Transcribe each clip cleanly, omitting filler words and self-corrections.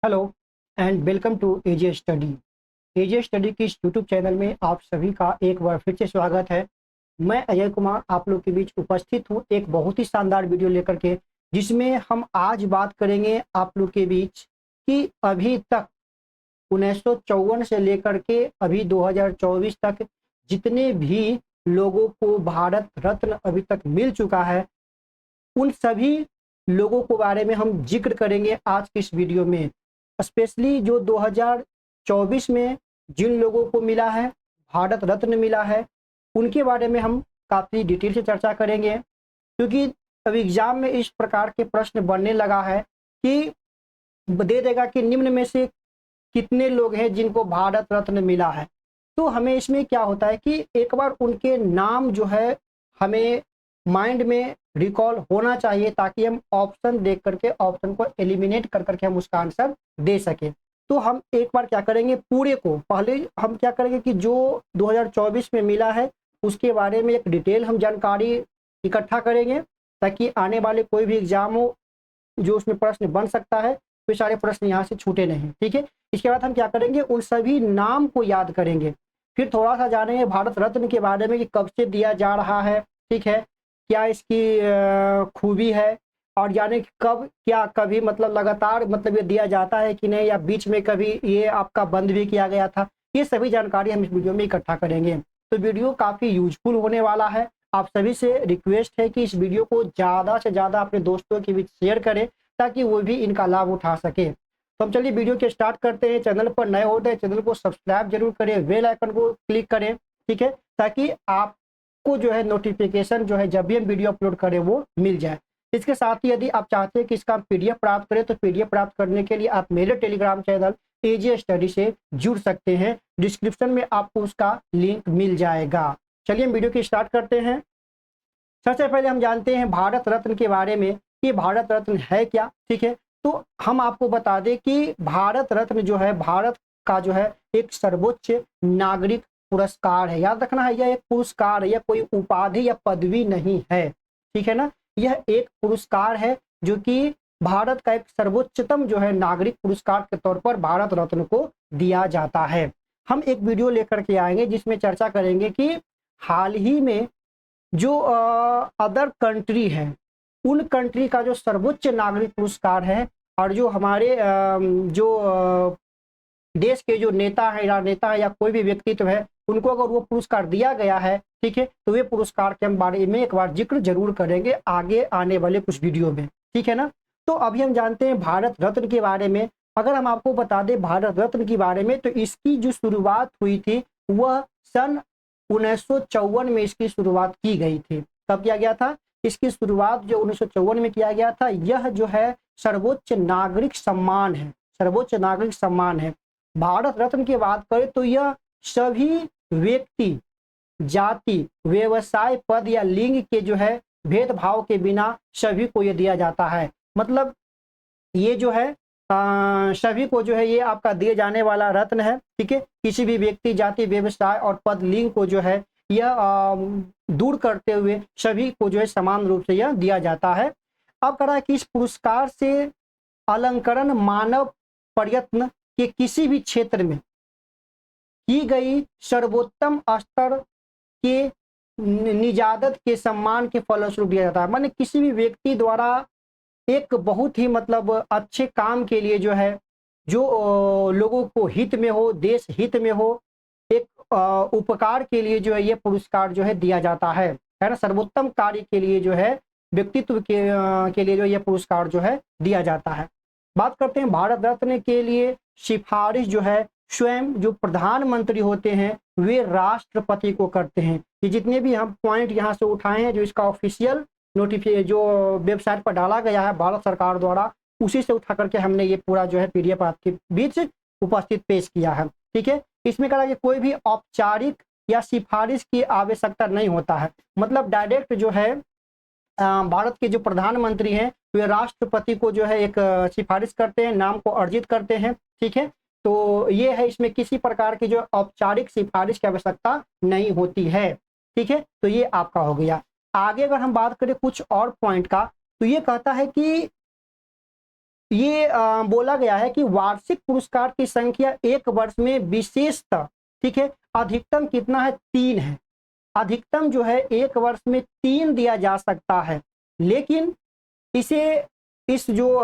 Hello and welcome to AJ study. AJ study की इस YouTube channel में आप सभी का एक बार फिर से स्वागत है। मैं अजय कुमार आप लोग के बीच उपस्थित हूँ एक बहुत ही शानदार वीडियो लेकर के, जिसमें हम आज बात करेंगे आप लोग के बीच कि अभी तक 1954 से लेकर के अभी 2024 तक जितने भी लोगों को भारत रत्न अभी तक मिल चुका है, उन सभी लोगों के बारे में हम जिक्र करेंगे आज की इस वीडियो में। स्पेशली जो 2024 में जिन लोगों को मिला है, भारत रत्न मिला है, उनके बारे में हम काफ़ी डिटेल से चर्चा करेंगे। क्योंकि अब एग्जाम में इस प्रकार के प्रश्न बनने लगा है कि दे देगा कि निम्न में से कितने लोग हैं जिनको भारत रत्न मिला है। तो हमें इसमें क्या होता है कि एक बार उनके नाम जो है हमें माइंड में रिकॉल होना चाहिए, ताकि हम ऑप्शन देख करके ऑप्शन को एलिमिनेट कर करके हम उसका आंसर दे सकें। तो हम एक बार क्या करेंगे, पूरे को पहले हम क्या करेंगे कि जो 2024 में मिला है उसके बारे में एक डिटेल हम जानकारी इकट्ठा करेंगे, ताकि आने वाले कोई भी एग्जाम हो जो उसमें प्रश्न बन सकता है तो सारे प्रश्न यहाँ से छूटे नहीं। ठीक है, इसके बाद हम क्या करेंगे, उन सभी नाम को याद करेंगे। फिर थोड़ा सा जानेंगे भारत रत्न के बारे में कि कब से दिया जा रहा है, ठीक है, क्या इसकी खूबी है, और जाने कि कब क्या कभी मतलब लगातार मतलब ये दिया जाता है कि नहीं, या बीच में कभी ये आपका बंद भी किया गया था। ये सभी जानकारी हम इस वीडियो में इकट्ठा करेंगे। तो वीडियो काफ़ी यूजफुल होने वाला है। आप सभी से रिक्वेस्ट है कि इस वीडियो को ज़्यादा से ज़्यादा अपने दोस्तों के बीच शेयर करें, ताकि वो भी इनका लाभ उठा सके। तो हम चलिए वीडियो के स्टार्ट करते हैं। चैनल पर नए होते हैं चैनल को सब्सक्राइब जरूर करें, बेल आइकन को क्लिक करें, ठीक है, ताकि आपको जो है नोटिफिकेशन जो है जब भी हम वीडियो अपलोड करें वो मिल जाए। इसके साथ ही यदि आप चाहते हैं कि इसका पीडीएफ प्राप्त करें, तो पीडीएफ प्राप्त करने के लिए आप मेरे टेलीग्राम चैनल एजे स्टडी से जुड़ सकते हैं। डिस्क्रिप्शन में आपको उसका लिंक मिल जाएगा। चलिए हम वीडियो की स्टार्ट करते हैं। सबसे पहले हम जानते हैं भारत रत्न के बारे में कि भारत रत्न है क्या। ठीक है, तो हम आपको बता दें कि भारत रत्न जो है भारत का जो है एक सर्वोच्च नागरिक पुरस्कार है। याद रखना है, यह एक पुरस्कार है, यह कोई उपाधि या पदवी नहीं है। ठीक है ना, यह एक पुरस्कार है जो कि भारत का एक सर्वोच्चतम जो है नागरिक पुरस्कार के तौर पर भारत रत्न को दिया जाता है। हम एक वीडियो लेकर के आएंगे जिसमें चर्चा करेंगे कि हाल ही में जो अदर कंट्री है, उन कंट्री का जो सर्वोच्च नागरिक पुरस्कार है, और जो हमारे जो देश के जो नेता है, राजनेता है, या कोई भी व्यक्तित्व है, उनको अगर वो पुरस्कार दिया गया है, ठीक है, तो वे पुरस्कार के हम बारे में एक बार जिक्र जरूर करेंगे आगे आने वाले कुछ वीडियो में। ठीक है ना, तो अभी हम जानते हैं भारत रत्न के बारे में। अगर हम आपको बता दें भारत रत्न के बारे में, तो इसकी जो शुरुआत हुई थी वह सन 1954 में इसकी शुरुआत की गई थी। कब किया गया था? इसकी शुरुआत जो 1954 में किया गया था। यह जो है सर्वोच्च नागरिक सम्मान है, सर्वोच्च नागरिक सम्मान है। भारत रत्न की बात करें तो यह सभी व्यक्ति, जाति, व्यवसाय, पद या लिंग के जो है भेदभाव के बिना सभी को यह दिया जाता है। मतलब ये जो है सभी को जो है ये आपका दिए जाने वाला रत्न है। ठीक है, किसी भी व्यक्ति, जाति, व्यवसाय और पद लिंग को जो है यह दूर करते हुए सभी को जो है समान रूप से यह दिया जाता है। अब कह रहा है कि इस पुरस्कार से अलंकरण मानव प्रयत्न के किसी भी क्षेत्र में की गई सर्वोत्तम स्तर के निजादत के सम्मान के फलस्वरूप दिया जाता है। माने किसी भी व्यक्ति द्वारा एक बहुत ही मतलब अच्छे काम के लिए जो है, जो लोगों को हित में हो, देश हित में हो, एक उपकार के लिए जो है ये पुरस्कार जो है दिया जाता है ना। सर्वोत्तम कार्य के लिए जो है व्यक्तित्व के लिए जो ये पुरस्कार जो है दिया जाता है। बात करते हैं भारत रत्न के लिए सिफारिश जो है स्वयं जो प्रधानमंत्री होते हैं वे राष्ट्रपति को करते हैं। ये जितने भी हम पॉइंट यहाँ से उठाए हैं, जो इसका ऑफिशियल नोटिफिकेशन जो वेबसाइट पर डाला गया है भारत सरकार द्वारा, उसी से उठा करके हमने ये पूरा जो है पीडीएफ आपके बीच उपस्थित पेश किया है। ठीक है, इसमें कहा कि कोई भी औपचारिक या सिफारिश की आवश्यकता नहीं होता है। मतलब डायरेक्ट जो है भारत के जो प्रधानमंत्री हैं वे राष्ट्रपति को जो है एक सिफारिश करते हैं, नाम को अर्जित करते हैं। ठीक है, तो ये है, इसमें किसी प्रकार की जो औपचारिक सिफारिश की आवश्यकता नहीं होती है। ठीक है, तो ये आपका हो गया। आगे अगर हम बात करें कुछ और पॉइंट का, तो ये कहता है कि ये बोला गया है कि वार्षिक पुरस्कार की संख्या एक वर्ष में विशेषतः, ठीक है, अधिकतम कितना है, 3 है। अधिकतम जो है एक वर्ष में 3 दिया जा सकता है, लेकिन इसे इस जो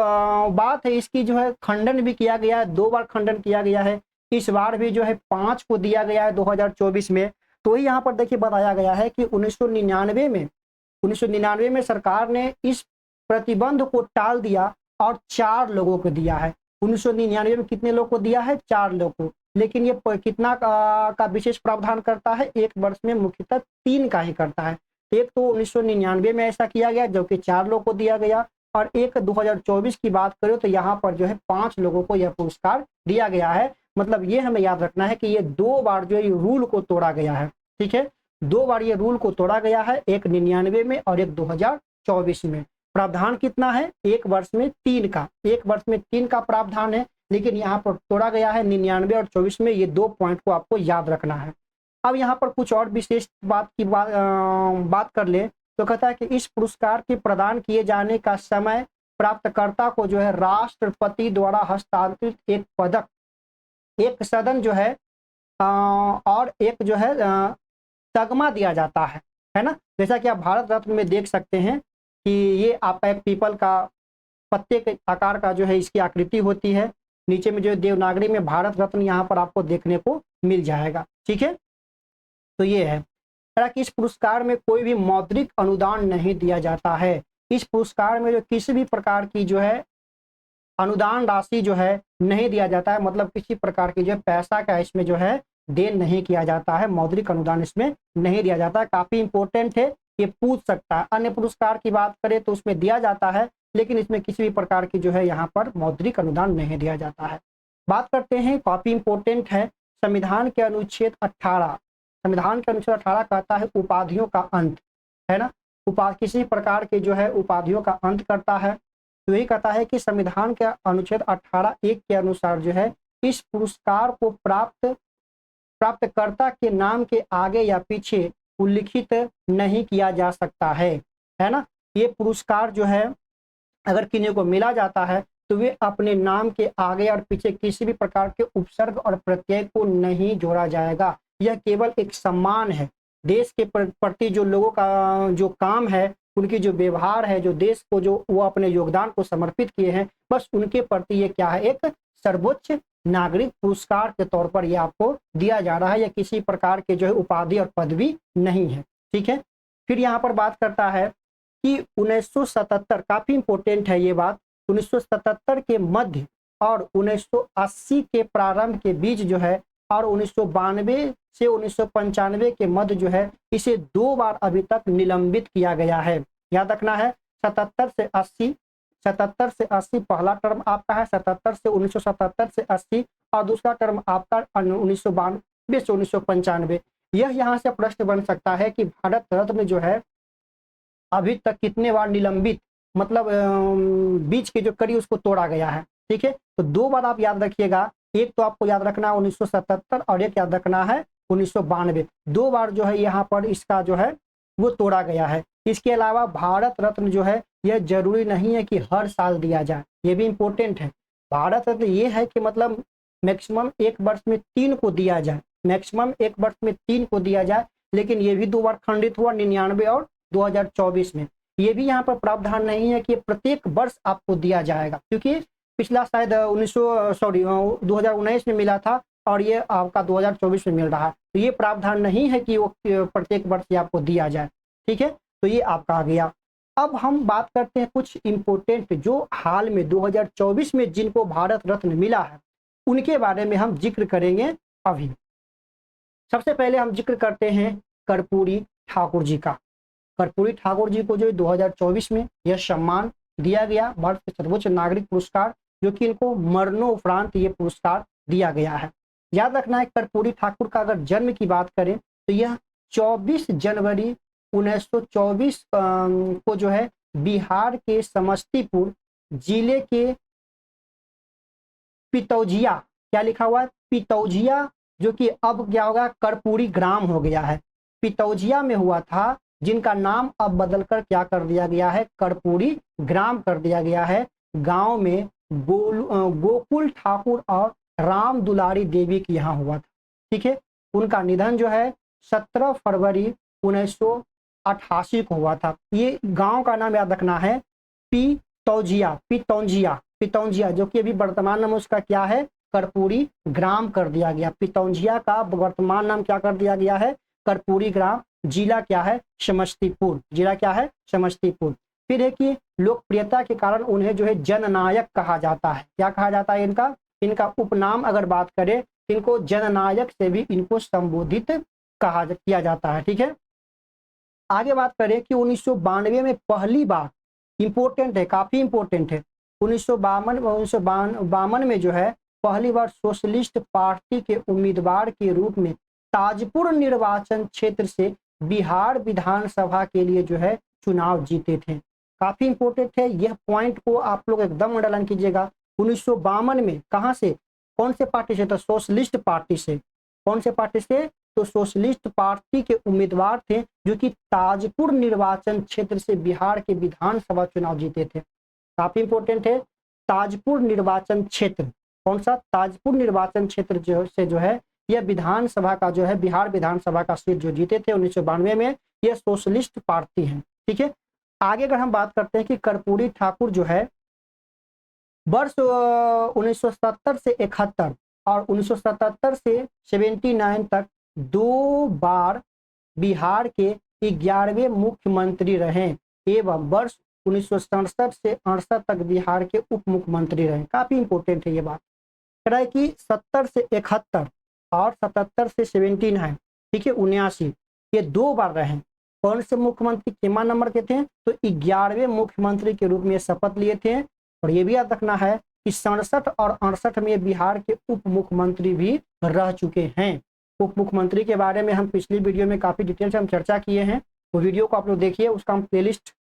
बात है इसकी जो है खंडन भी किया गया है, 2 बार खंडन किया गया है। इस बार भी जो है 5 को दिया गया है 2024 में। तो यहाँ पर देखिए बताया गया है कि 1999 में सरकार ने इस प्रतिबंध को टाल दिया और 4 लोगों को दिया है। 1999 में कितने लोग को दिया है, 4 लोग को। लेकिन ये कितना का विशेष प्रावधान करता है, एक वर्ष में मुख्यतः 3 का ही करता है। एक तो 1999 में ऐसा किया गया जो कि 4 लोगों को दिया गया, और एक 2024 की बात करें तो यहाँ पर जो है 5 लोगों को यह पुरस्कार दिया गया है। मतलब ये हमें याद रखना है कि ये 2 बार जो है रूल को तोड़ा गया है, ठीक है, 2 बार ये रूल को तोड़ा गया है, एक 99 में और एक 2024 में। प्रावधान कितना है, एक वर्ष में 3 का, एक वर्ष में 3 का प्रावधान है, लेकिन यहाँ पर तोड़ा गया है 99 और 24 में। ये 2 पॉइंट को आपको याद रखना है। अब यहाँ पर कुछ और विशेष बात कर ले तो कहता है कि इस पुरस्कार के प्रदान किए जाने का समय प्राप्तकर्ता को जो है राष्ट्रपति द्वारा हस्तांतरित एक पदक, एक सदन जो है और एक जो है तगमा दिया जाता है ना। जैसा कि आप भारत रत्न में देख सकते हैं कि ये आपका एक पीपल का पत्ते के आकार का जो है इसकी आकृति होती है। नीचे में जो है देवनागरी में भारत रत्न यहाँ पर आपको देखने को मिल जाएगा, ठीक है। तो ये है कि इस पुरस्कार में कोई भी मौद्रिक अनुदान नहीं दिया जाता है। इस पुरस्कार में जो किसी भी प्रकार की जो है अनुदान राशि जो है नहीं दिया जाता है, मतलब किसी प्रकार की जो है पैसा का इसमें जो है देन नहीं किया जाता है, मौद्रिक अनुदान इसमें नहीं दिया जाता है। काफी इंपॉर्टेंट है, ये पूछ सकता है। अन्य पुरस्कार की बात करें तो उसमें दिया जाता है, लेकिन इसमें किसी भी प्रकार की जो है यहाँ पर मौद्रिक अनुदान नहीं दिया जाता है। बात करते हैं, काफी इंपॉर्टेंट है, संविधान के अनुच्छेद 18, संविधान के अनुच्छेद 18 कहता है उपाधियों का अंत, है ना। किसी प्रकार के जो है उपाधियों का अंत करता है। तो यही कहता है कि संविधान के अनुच्छेद 18(1) के अनुसार जो है इस पुरस्कार को प्राप्तकर्ता के नाम के आगे या पीछे उल्लिखित नहीं किया जा सकता है ना। ये पुरस्कार जो है अगर किन्हीं को मिला जाता है तो वे अपने नाम के आगे और पीछे किसी भी प्रकार के उपसर्ग और प्रत्यय को नहीं जोड़ा जाएगा। यह केवल एक सम्मान है, देश के प्रति जो लोगों का जो काम है, उनकी जो व्यवहार है, जो देश को जो वो अपने योगदान को समर्पित किए हैं, बस उनके प्रति ये क्या है, एक सर्वोच्च नागरिक पुरस्कार के तौर पर ये आपको दिया जा रहा है। या किसी प्रकार के जो है उपाधि और पदवी नहीं है, ठीक है। फिर यहाँ पर बात करता है कि 1977, काफी इंपॉर्टेंट है ये बात, 1977 के मध्य और 1980 के प्रारंभ के बीच जो है और 1992 से 1995 के मध्य जो है इसे 2 बार अभी तक निलंबित किया गया है। याद रखना है, 77 से 80 पहला टर्म आपका है, 77 से 1977 से 80 और दूसरा टर्म आपका 1992 से 1995। यह यहाँ से प्रश्न बन सकता है कि भारत रत्न जो है अभी तक कितने बार निलंबित, मतलब बीच की जो कड़ी उसको तोड़ा गया है, ठीक है। तो 2 बार आप याद रखिएगा, एक तो आपको याद रखना है 1977 और एक याद रखना है 1992। 2 बार जो है यहाँ पर इसका जो है वो तोड़ा गया है। इसके अलावा भारत रत्न जो है यह जरूरी नहीं है कि हर साल दिया जाए, ये भी इंपॉर्टेंट है। भारत रत्न ये है कि मतलब मैक्सिमम एक वर्ष में 3 को दिया जाए, मैक्सिमम एक वर्ष में 3 को दिया जाए, लेकिन ये भी 2 बार खंडित हुआ, 99 और 2024 में। ये भी यहाँ पर प्रावधान नहीं है कि प्रत्येक वर्ष आपको दिया जाएगा, क्योंकि पिछला शायद 2019 में मिला था और ये आपका 2024 में मिल रहा है। तो ये प्रावधान नहीं है कि वो प्रत्येक वर्ष आपको दिया जाए, ठीक है। तो ये आपका आ गया। अब हम बात करते हैं कुछ इंपॉर्टेंट जो हाल में 2024 में जिनको भारत रत्न मिला है उनके बारे में हम जिक्र करेंगे अभी। सबसे पहले हम जिक्र करते हैं कर्पूरी ठाकुर जी का। कर्पूरी ठाकुर जी को जो 2024 में यह सम्मान दिया गया, भारत के सर्वोच्च नागरिक पुरस्कार, जो कि इनको मरणोपरांत ये पुरस्कार दिया गया है। याद रखना है, कर्पूरी ठाकुर का अगर जन्म की बात करें तो यह 24 जनवरी 1924 को जो है बिहार के समस्तीपुर जिले के पितौजिया, क्या लिखा हुआ है, पितौजिया, जो कि अब क्या होगा, कर्पूरी ग्राम हो गया है, पितौजिया में हुआ था, जिनका नाम अब बदलकर क्या कर दिया गया है, कर्पूरी ग्राम कर दिया गया है। गांव में गोकुल ठाकुर और राम दुलारी देवी के यहाँ हुआ था। ठीक है, उनका निधन जो है 17 फरवरी 1988 को हुआ था। ये गांव का नाम याद रखना है पितौंजिया, जो कि अभी वर्तमान नाम उसका क्या है, कर्पूरी ग्राम कर दिया गया। पितौंजिया का वर्तमान नाम क्या कर दिया गया है, कर्पूरी ग्राम। जिला क्या है, समस्तीपुर। जिला क्या है, समस्तीपुर। फिर है कि लोकप्रियता के कारण उन्हें जो है जननायक कहा जाता है। क्या कहा जाता है इनका उपनाम अगर बात करें, इनको जननायक से भी इनको संबोधित किया जाता है। ठीक है, आगे बात करें कि 1992 में पहली बार, इंपॉर्टेंट है, काफी इंपॉर्टेंट है, 1952 में जो है पहली बार सोशलिस्ट पार्टी के उम्मीदवार के रूप में ताजपुर निर्वाचन क्षेत्र से बिहार विधानसभा के लिए जो है चुनाव जीते थे। काफी इंपॉर्टेंट है, यह पॉइंट को आप लोग एकदम अंडरलाइन कीजिएगा। 1952 में कहां से, कौन से पार्टी से, तो सोशलिस्ट पार्टी से। कौन से पार्टी से, तो सोशलिस्ट पार्टी के उम्मीदवार थे जो कि ताजपुर निर्वाचन क्षेत्र से बिहार के विधानसभा चुनाव जीते थे। काफी इंपॉर्टेंट है, ताजपुर निर्वाचन क्षेत्र, कौन सा, ताजपुर निर्वाचन क्षेत्र जो है यह विधानसभा का जो है, बिहार विधानसभा का सीट जो जीते थे 1992 में, यह सोशलिस्ट पार्टी है। ठीक है, आगे अगर हम बात करते हैं कि कर्पूरी ठाकुर जो है वर्ष 1970 से 71 और 1977 से 79 तक 2 बार बिहार के 11वें मुख्यमंत्री रहे एवं वर्ष 1967 से 68 तक बिहार के उप मुख्यमंत्री रहे। काफी इंपॉर्टेंट है ये बात। कह रहा है कि 70 से 71 और 77 से 79, ठीक है, 79, ये 2 बार रहे। कौन से मुख्यमंत्री कितना नंबर के थे, तो 11वें मुख्यमंत्री के रूप में शपथ लिए थे। और ये भी याद रखना है कि 67 और 68 में बिहार के उप मुख्यमंत्री भी रह चुके हैं। उप मुख्यमंत्री के बारे में हम पिछली वीडियो में काफी डिटेल से हम चर्चा किए हैं, वो वीडियो को आप लोग देखिए, उसका हम प्लेलिस्ट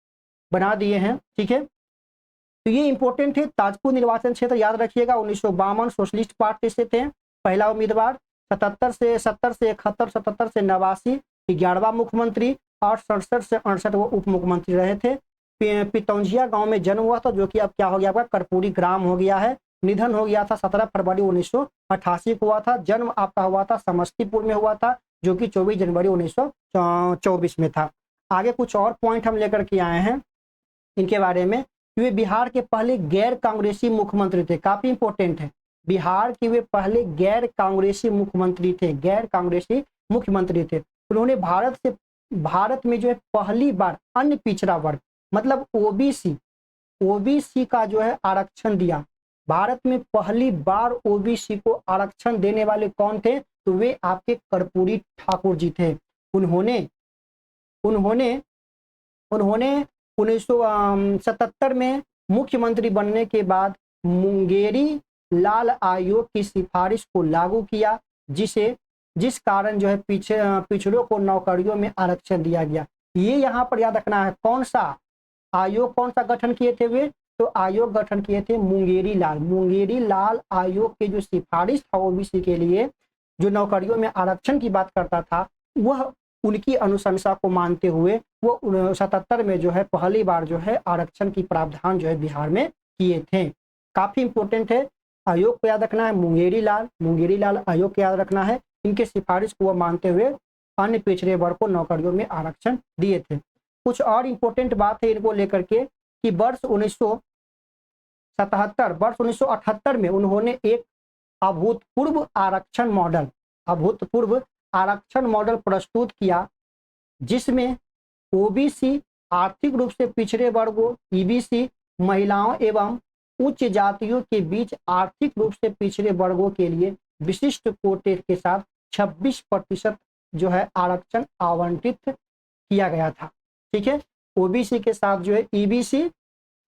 बना दिए हैं। ठीक है, तो ये इंपॉर्टेंट है। ताजपुर निर्वाचन क्षेत्र याद रखिएगा, 1952 सोशलिस्ट पार्टी से थे पहला उम्मीदवार, 70 से 71, 77 से 89 11वां मुख्यमंत्री और 67 से 68 वो उप मुख्यमंत्री रहे थे। पितौंजिया गांव में जन्म हुआ था, जो कि अब क्या हो गया आपका कर्पूरी ग्राम हो गया है। निधन हो गया था 17 फरवरी 1988 को हुआ था। जन्म आपका हुआ था समस्तीपुर में हुआ था, जो कि 24 जनवरी 1924 में था। आगे कुछ और पॉइंट हम लेकर के आए हैं इनके बारे में। वे बिहार के पहले गैर कांग्रेसी मुख्यमंत्री थे। काफी इंपॉर्टेंट है, बिहार के वे पहले गैर कांग्रेसी मुख्यमंत्री थे, गैर कांग्रेसी मुख्यमंत्री थे। उन्होंने भारत में जो है पहली बार अन्य पिछड़ा वर्ग मतलब ओबीसी का जो है आरक्षण दिया। भारत में पहली बार ओबीसी को आरक्षण देने वाले कौन थे, तो वे आपके कर्पूरी ठाकुर जी थे। उन्होंने 1977 में मुख्यमंत्री बनने के बाद मुंगेरी लाल आयोग की सिफारिश को लागू किया, जिस कारण जो है पिछड़ों को नौकरियों में आरक्षण दिया गया। ये यहाँ पर याद रखना है, कौन सा आयोग, कौन सा गठन किए थे वे, तो आयोग गठन किए थे मुंगेरी लाल आयोग के जो सिफारिश था ओबीसी के लिए, जो नौकरियों में आरक्षण की बात करता था, वह उनकी अनुशंसा को मानते हुए वो 77 में जो है पहली बार जो है आरक्षण की प्रावधान जो है बिहार में किए थे। काफी इंपॉर्टेंट है, आयोग को याद रखना है, मुंगेरी लाल आयोग को याद रखना है। इनके सिफारिश को वो मानते हुए अन्य पिछड़े वर्ग को नौकरियों में आरक्षण दिए थे। कुछ और इंपॉर्टेंट बात है इनको लेकर के कि वर्ष 1978 में उन्होंने एक अभूतपूर्व आरक्षण मॉडल प्रस्तुत किया, जिसमें ओबीसी, आर्थिक रूप से पिछड़े वर्गों, ईबीसी, महिलाओं एवं उच्च जातियों के बीच आर्थिक रूप से पिछड़े वर्गों के लिए विशिष्ट कोटे के साथ 26% जो है आरक्षण आवंटित किया गया था। ठीक है, ओबीसी के साथ जो है ईबीसी,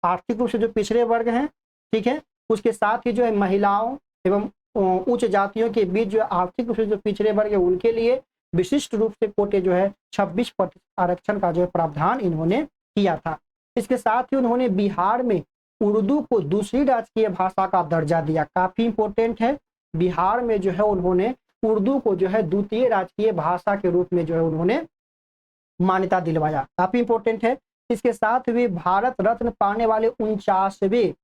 आर्थिक रूप से जो पिछड़े वर्ग हैं, ठीक है, उसके साथ ही जो है महिलाओं एवं उच्च जातियों के बीच जो आर्थिक रूप से जो पिछड़े वर्ग है उनके लिए विशिष्ट रूप से कोटे जो है 26% आरक्षण का जो है प्रावधान इन्होंने किया था। इसके साथ ही उन्होंने बिहार में उर्दू को दूसरी राजकीय भाषा का दर्जा दिया। काफी इंपॉर्टेंट है, बिहार में जो है उन्होंने उर्दू को जो है द्वितीय राजकीय भाषा के रूप में जो है उन्होंने मान्यता दिलवाया। काफी इंपॉर्टेंट है। इसके साथ वे भारत रत्न पाने वाले 49वें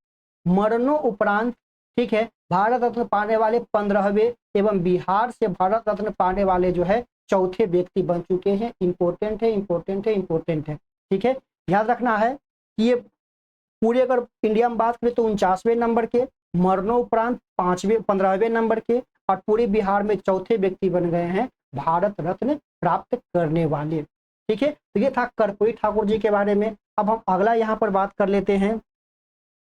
मरणों उपरांत, ठीक है, भारत रत्न पाने वाले 15वें एवं बिहार से भारत रत्न पाने वाले जो है चौथे व्यक्ति बन चुके हैं। इंपॉर्टेंट है, इंपॉर्टेंट है, इंपॉर्टेंट है, ठीक है। याद रखना है कि ये पूरे अगर इंडिया में बात करें तो 49वें नंबर के, मरणों उपरांत 15वें नंबर के, और पूरे बिहार में चौथे व्यक्ति बन गए हैं भारत रत्न प्राप्त करने वाले, ठीक है। तो ये था कर्पूरी ठाकुर जी के बारे में। अब हम अगला यहाँ पर बात कर लेते हैं।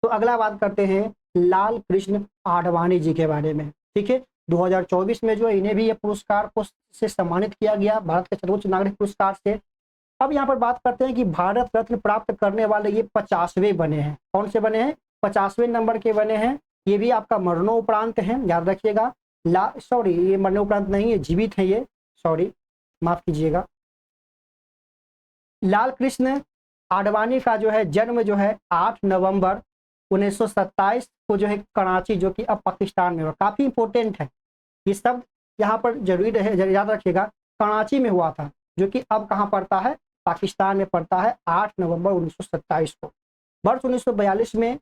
तो अगला बात करते हैं लाल कृष्ण आडवाणी जी के बारे में, ठीक है। 2024 में जो इन्हें भी ये पुरस्कार को से सम्मानित किया गया, भारत के सर्वोच्च नागरिक पुरस्कार से। अब यहाँ पर बात करते हैं कि भारत रत्न प्राप्त करने वाले ये 50वें बने हैं। कौन से बने हैं? 50वें नंबर के बने हैं। ये भी आपका मरणों उपरांत है, याद रखिएगा। सॉरी, ये मरणों उपरांत नहीं है, जीवित है ये, सॉरी माफ कीजिएगा। लाल कृष्ण आडवाणी का जो है जन्म जो है 8 नवंबर 1927 को जो है कराची, जो कि अब पाकिस्तान में हुआ। काफी इंपॉर्टेंट है ये शब्द, यहाँ पर जरूरी रहे, याद रखिएगा। कराची में हुआ था, जो कि अब कहाँ पड़ता है? पाकिस्तान में पड़ता है। 8 नवंबर 1927 को। वर्ष 1942 में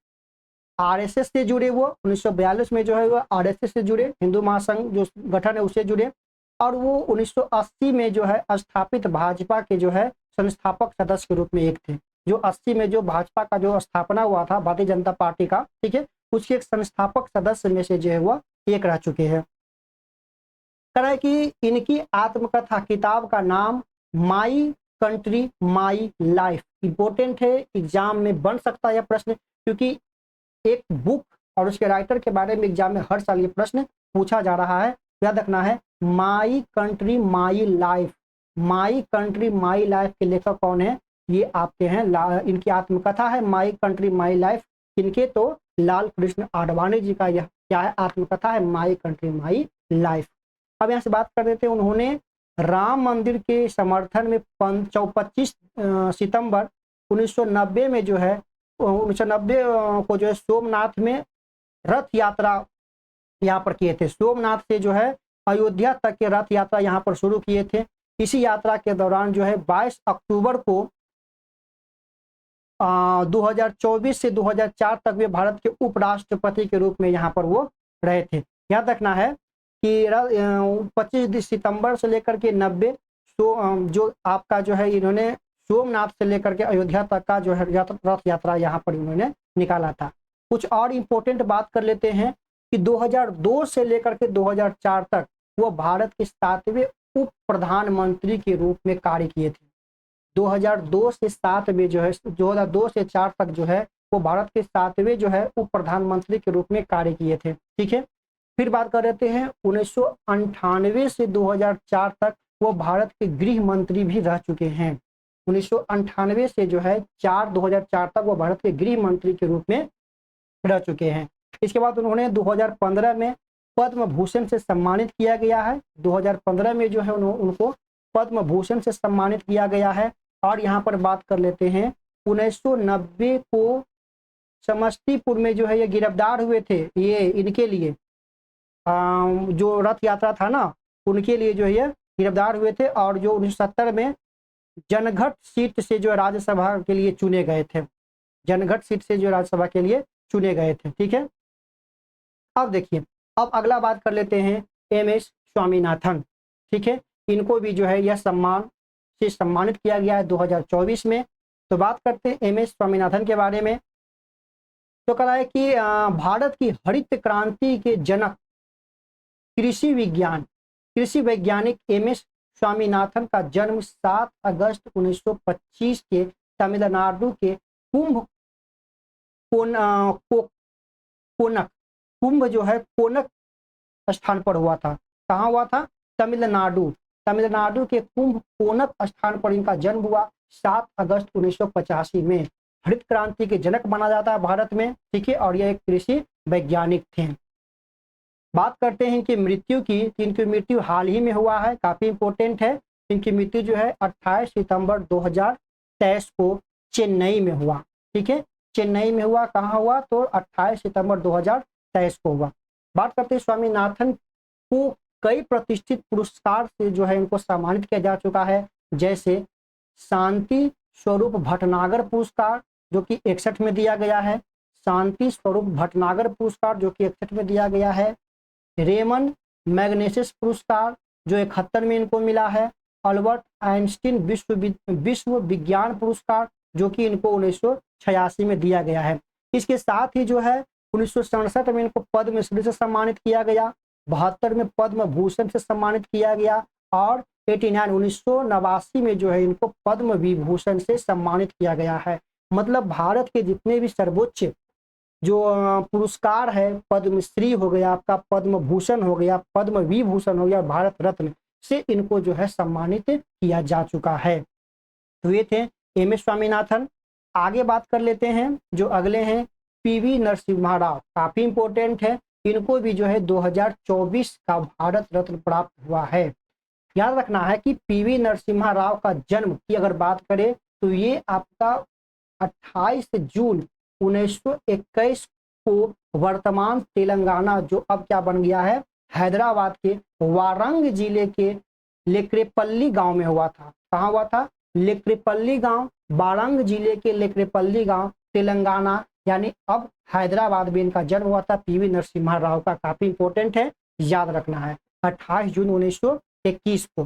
आरएसएस से जुड़े, वो 1942 में जो है वो आरएसएस से जुड़े, हिंदू महासंघ जो गठन है उससे जुड़े। और वो 1980 में जो है स्थापित भाजपा के जो है संस्थापक सदस्य के रूप में एक थे। जो 80 में जो भाजपा का जो स्थापना हुआ था, भारतीय जनता पार्टी का, ठीक है, उसके एक संस्थापक सदस्य में से जो है वह एक रह चुके हैं। कह है कि इनकी आत्मकथा किताब का नाम my country my life. Important है, एग्जाम में बन सकता है यह प्रश्न, क्योंकि एक बुक और उसके राइटर के बारे में एग्जाम में हर साल ये प्रश्न पूछा जा रहा है। याद रखना है, my country my life. My country my life के लेखक कौन है? ये आपके हैं, इनकी आत्मकथा है माई कंट्री माई लाइफ। इनके तो लाल कृष्ण आडवाणी जी का यह क्या है? आत्मकथा है माई कंट्री माई लाइफ। अब यहाँ से बात कर देते हैं, उन्होंने राम मंदिर के समर्थन में 25 सितंबर 1990 में जो है 1990 को जो है सोमनाथ में रथ यात्रा यहाँ पर किए थे। सोमनाथ से जो है अयोध्या तक के रथ यात्रा यहाँ पर शुरू किए थे। इसी यात्रा के दौरान जो है 22 अक्टूबर को 2024 से 2004 तक वे भारत के उपराष्ट्रपति के रूप में यहाँ पर वो रहे थे। याद रखना है कि 25 सितंबर से लेकर के 90 जो आपका जो है इन्होंने सोमनाथ से लेकर के अयोध्या तक का जो है रथ यात्रा यहाँ पर इन्होंने निकाला था। कुछ और इम्पोर्टेंट बात कर लेते हैं कि 2002 से लेकर के 2004 तक वो भारत के 7वें उप प्रधानमंत्री के रूप में कार्य किए थे। 2002 से 7 में जो है 2002 से 4 तक जो है वो भारत के 7वें जो है उप प्रधानमंत्री के रूप में कार्य किए थे, ठीक है। फिर बात कर लेते हैं 1998 से 2004 तक वो भारत के गृह मंत्री भी रह चुके हैं। 1998 से जो है 2004 तक वो भारत के गृह मंत्री के रूप में रह चुके हैं। इसके बाद उन्होंने 2015 में पद्म भूषण से सम्मानित किया गया है। 2015 में जो है उनको पद्म भूषण से सम्मानित किया गया है। और यहाँ पर बात कर लेते हैं 1990 को समस्तीपुर में जो है ये गिरफ्तार हुए थे, ये इनके लिए जो रथ यात्रा था ना, उनके लिए जो है ये गिरफ्तार हुए थे। और जो 1970 में जनघट सीट से जो राज्यसभा के लिए चुने गए थे, जनघट सीट से जो राज्यसभा के लिए चुने गए थे, ठीक है। अब देखिए, अब अगला बात कर लेते हैं एमएस स्वामीनाथन, ठीक है। इनको भी जो है यह सम्मान से सम्मानित किया गया है 2024 में। तो बात करते हैं एमएस स्वामीनाथन के बारे में। तो कहा है कि भारत की हरित क्रांति के जनक कृषि वैज्ञानिक एमएस स्वामीनाथन का जन्म 7 अगस्त 1925 के तमिलनाडु के कुंभ जो है कोनक स्थान पर हुआ था। कहाँ हुआ था? तमिलनाडु के कुंभ कोनक स्थान पर इनका जन्म हुआ 7 अगस्त 1985 में। हरित क्रांति के जनक माना जाता है भारत में, ठीक है। और यह एक कृषि वैज्ञानिक थे। बात करते हैं इनकी मृत्यु की। इनकी मृत्यु हाल ही में हुआ है, काफी इंपॉर्टेंट है। इनकी मृत्यु जो है 28 सितंबर 2023 को चेन्नई में हुआ, ठीक है। चेन्नई में हुआ। कहाँ हुआ? तो 28 सितंबर 2023 को हुआ। बात करते हैं स्वामीनाथन को कई प्रतिष्ठित पुरस्कार से जो है इनको सम्मानित किया जा चुका है, जैसे शांति स्वरूप भटनागर पुरस्कार जो कि 61 में दिया गया है, शांति स्वरूप भटनागर पुरस्कार जो कि 61 में दिया गया है। रेमन मैग्नेसिस पुरस्कार जो 71 में इनको मिला है। अल्बर्ट आइंस्टीन विश्व विज्ञान पुरस्कार जो कि इनको 1986 में दिया गया है। इसके साथ ही जो है 1967 में इनको पद्मश्री से सम्मानित किया गया, 72 में पद्म भूषण से सम्मानित किया गया और 1989 में जो है इनको पद्म विभूषण से सम्मानित किया गया है। मतलब भारत के जितने भी सर्वोच्च जो पुरस्कार है, पद्मश्री हो गया आपका, पद्म भूषण हो गया, पद्म विभूषण हो गया, भारत रत्न से इनको जो है सम्मानित किया जा चुका है। तो ये थे एम एस स्वामीनाथन। आगे बात कर लेते हैं जो अगले हैं पीवी नरसिम्हा राव, काफी इंपॉर्टेंट है, इनको भी जो है 2024 का भारत रत्न प्राप्त हुआ है। याद रखना है कि पीवी नरसिम्हा राव का जन्म की अगर बात करें तो ये आपका 28 जून 1921 को वर्तमान तेलंगाना जो अब क्या बन गया है हैदराबाद के वारंग जिले के लेक्रेपल्ली गांव में हुआ था। कहाँ हुआ था? लेक्रेपल्ली गांव, वारंग जिले के लेक्रेपल्ली गांव, तेलंगाना, यानी अब हैदराबाद में इनका जन्म हुआ था। पीवी नरसिम्हा राव का काफी इंपॉर्टेंट है, याद रखना है, 28 जून 1921 को।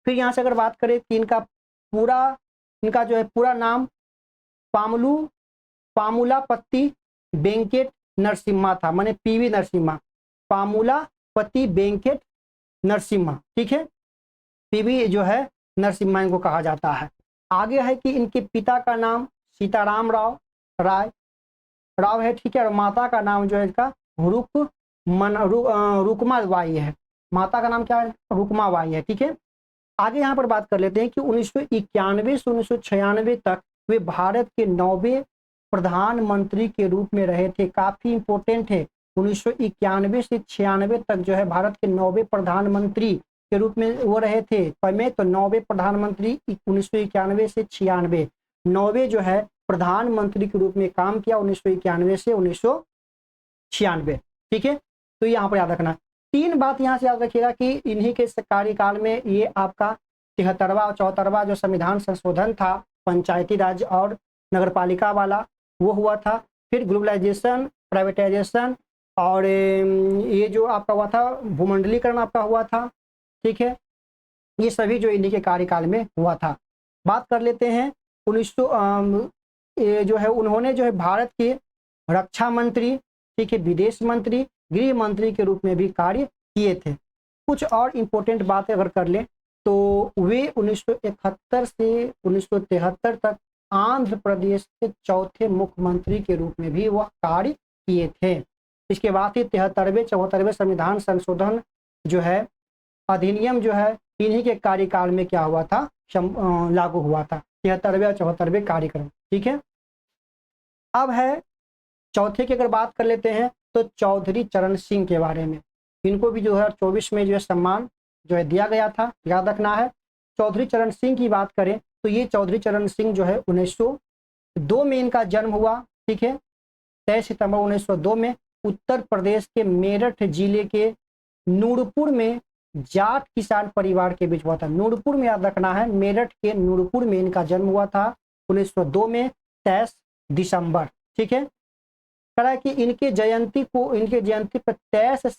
फिर यहाँ से अगर बात करें कि इनका जो है पूरा नाम पामुलापत्ती वेंकट नरसिम्हा था, माने पीवी नरसिम्हा, पामुलापत्ती वेंकट नरसिम्हा, ठीक है, पीवी जो है नरसिम्हा इनको कहा जाता है। आगे है कि इनके पिता का नाम सीताराम राव है, ठीक है, और माता का नाम जो है इसका रुकमाबाई है। माता का नाम क्या है? रुकमाबाई है, ठीक है। आगे यहाँ पर बात कर लेते हैं कि 1991 से 1996 तक वे भारत के 9वें प्रधानमंत्री के रूप में रहे थे। काफी इंपॉर्टेंट है, 1991 से 96 तक जो है भारत के 9वें प्रधानमंत्री के रूप में वो रहे थे। तो 9वें प्रधानमंत्री 1991 से 96, 9वें जो है प्रधानमंत्री के रूप में काम किया 1991 से 1996, ठीक है। तो यहाँ पर याद रखना 3 बात यहाँ से याद रखिएगा कि इन्हीं के कार्यकाल में ये आपका 73वां और 74वां जो संविधान संशोधन था पंचायती राज और नगरपालिका वाला वो हुआ था। फिर ग्लोबलाइजेशन, प्राइवेटाइजेशन और ये जो आपका हुआ था भूमंडलीकरण आपका हुआ था, ठीक है, ये सभी जो इन्हीं के कार्यकाल में हुआ था। बात कर लेते हैं 1900 ये जो है उन्होंने जो है भारत के रक्षा मंत्री, ठीक है, विदेश मंत्री, गृह मंत्री के रूप में भी कार्य किए थे। कुछ और इम्पोर्टेंट बातें अगर कर लें तो वे 1971 से 1973 तक आंध्र प्रदेश के 4थे मुख्यमंत्री के रूप में भी वह कार्य किए थे। इसके बाद ही 73वें 74वें संविधान संशोधन जो है अधिनियम जो है इन्हीं के कार्यकाल में क्या हुआ था, लागू हुआ था, 73वें और 74वें कार्यक्रम, ठीक है। अब है चौथे की अगर बात कर लेते हैं तो चौधरी चरण सिंह के बारे में। इनको भी 2024 में जो है सम्मान जो है दिया गया था, याद रखना है। चौधरी चरण सिंह की बात करें तो ये चौधरी चरण सिंह जो है 1902 में इनका जन्म हुआ, ठीक है, 23 सितंबर 1902 में उत्तर प्रदेश के मेरठ जिले के नूरपुर में जाट किसान परिवार के बीच हुआ था। नूरपुर में याद रखना है, मेरठ के नूरपुर में इनका जन्म हुआ था 1902 में 23 दिसंबर, ठीक है। कहा कि इनके जयंती पर 23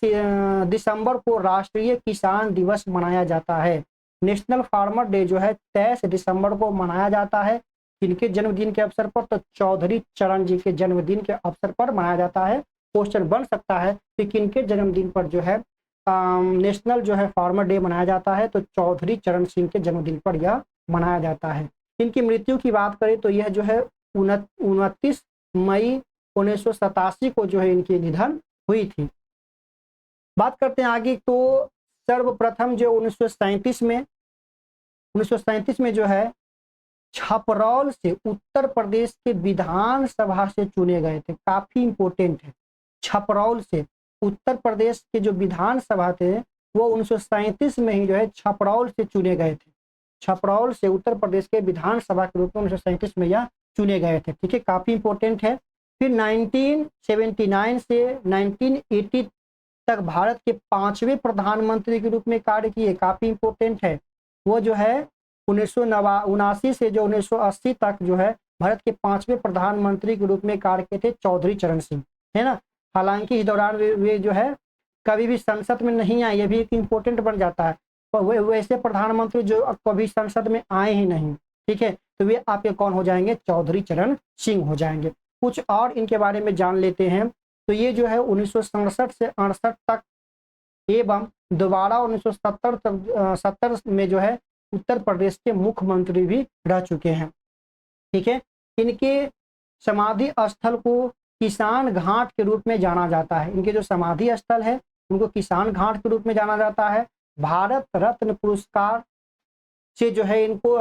दिसंबर को राष्ट्रीय किसान दिवस मनाया जाता है। नेशनल फार्मर डे जो है 23 दिसंबर को मनाया जाता है। इनके जन्मदिन के अवसर पर, तो चौधरी चरण जी के जन्मदिन के अवसर पर मनाया जाता है। क्वेश्चन बन सकता है कि किनके जन्मदिन पर जो है नेशनल जो है फार्मर डे मनाया जाता है, तो चौधरी चरण सिंह के जन्मदिन पर यह मनाया जाता है। इनकी मृत्यु की बात करें तो यह जो है 29 मई 1987 को जो है इनकी निधन हुई थी। बात करते हैं आगे तो सर्वप्रथम जो 1937 में जो है छपरौल से उत्तर प्रदेश के विधानसभा से चुने गए थे। काफी इंपॉर्टेंट है, छपरौल से उत्तर प्रदेश के जो विधानसभा थे वो 1937 में ही जो है छपरौल से चुने गए थे। छपरौल से उत्तर प्रदेश के विधानसभा के रूप में 1937 में यह चुने गए थे, ठीक है, काफी इंपॉर्टेंट है। फिर 1979 से 1980 तक भारत के 5वें प्रधानमंत्री के रूप में कार्य किए, काफी इंपॉर्टेंट है। वो जो है 1979 से जो 1980 तक जो है भारत के 5वें प्रधानमंत्री के रूप में कार्य किए थे चौधरी चरण सिंह, है ना। हालांकि इस दौरान वे जो है कभी भी संसद में नहीं आए, ये भी एक इम्पोर्टेंट बन जाता है। वैसे प्रधानमंत्री जो कभी संसद में आए ही नहीं, ठीक है, तो वे आपके कौन हो जाएंगे, चौधरी चरण सिंह हो जाएंगे। कुछ और इनके बारे में जान लेते हैं। तो ये जो है 1967 से 68 तक एवं दोबारा 1970 में जो है उत्तर प्रदेश के मुख्यमंत्री भी रह चुके हैं, ठीक है। इनके समाधि स्थल को किसान घाट के रूप में जाना जाता है। इनके जो समाधि स्थल है उनको किसान घाट के रूप में जाना जाता है। भारत रत्न पुरस्कार से जो है इनको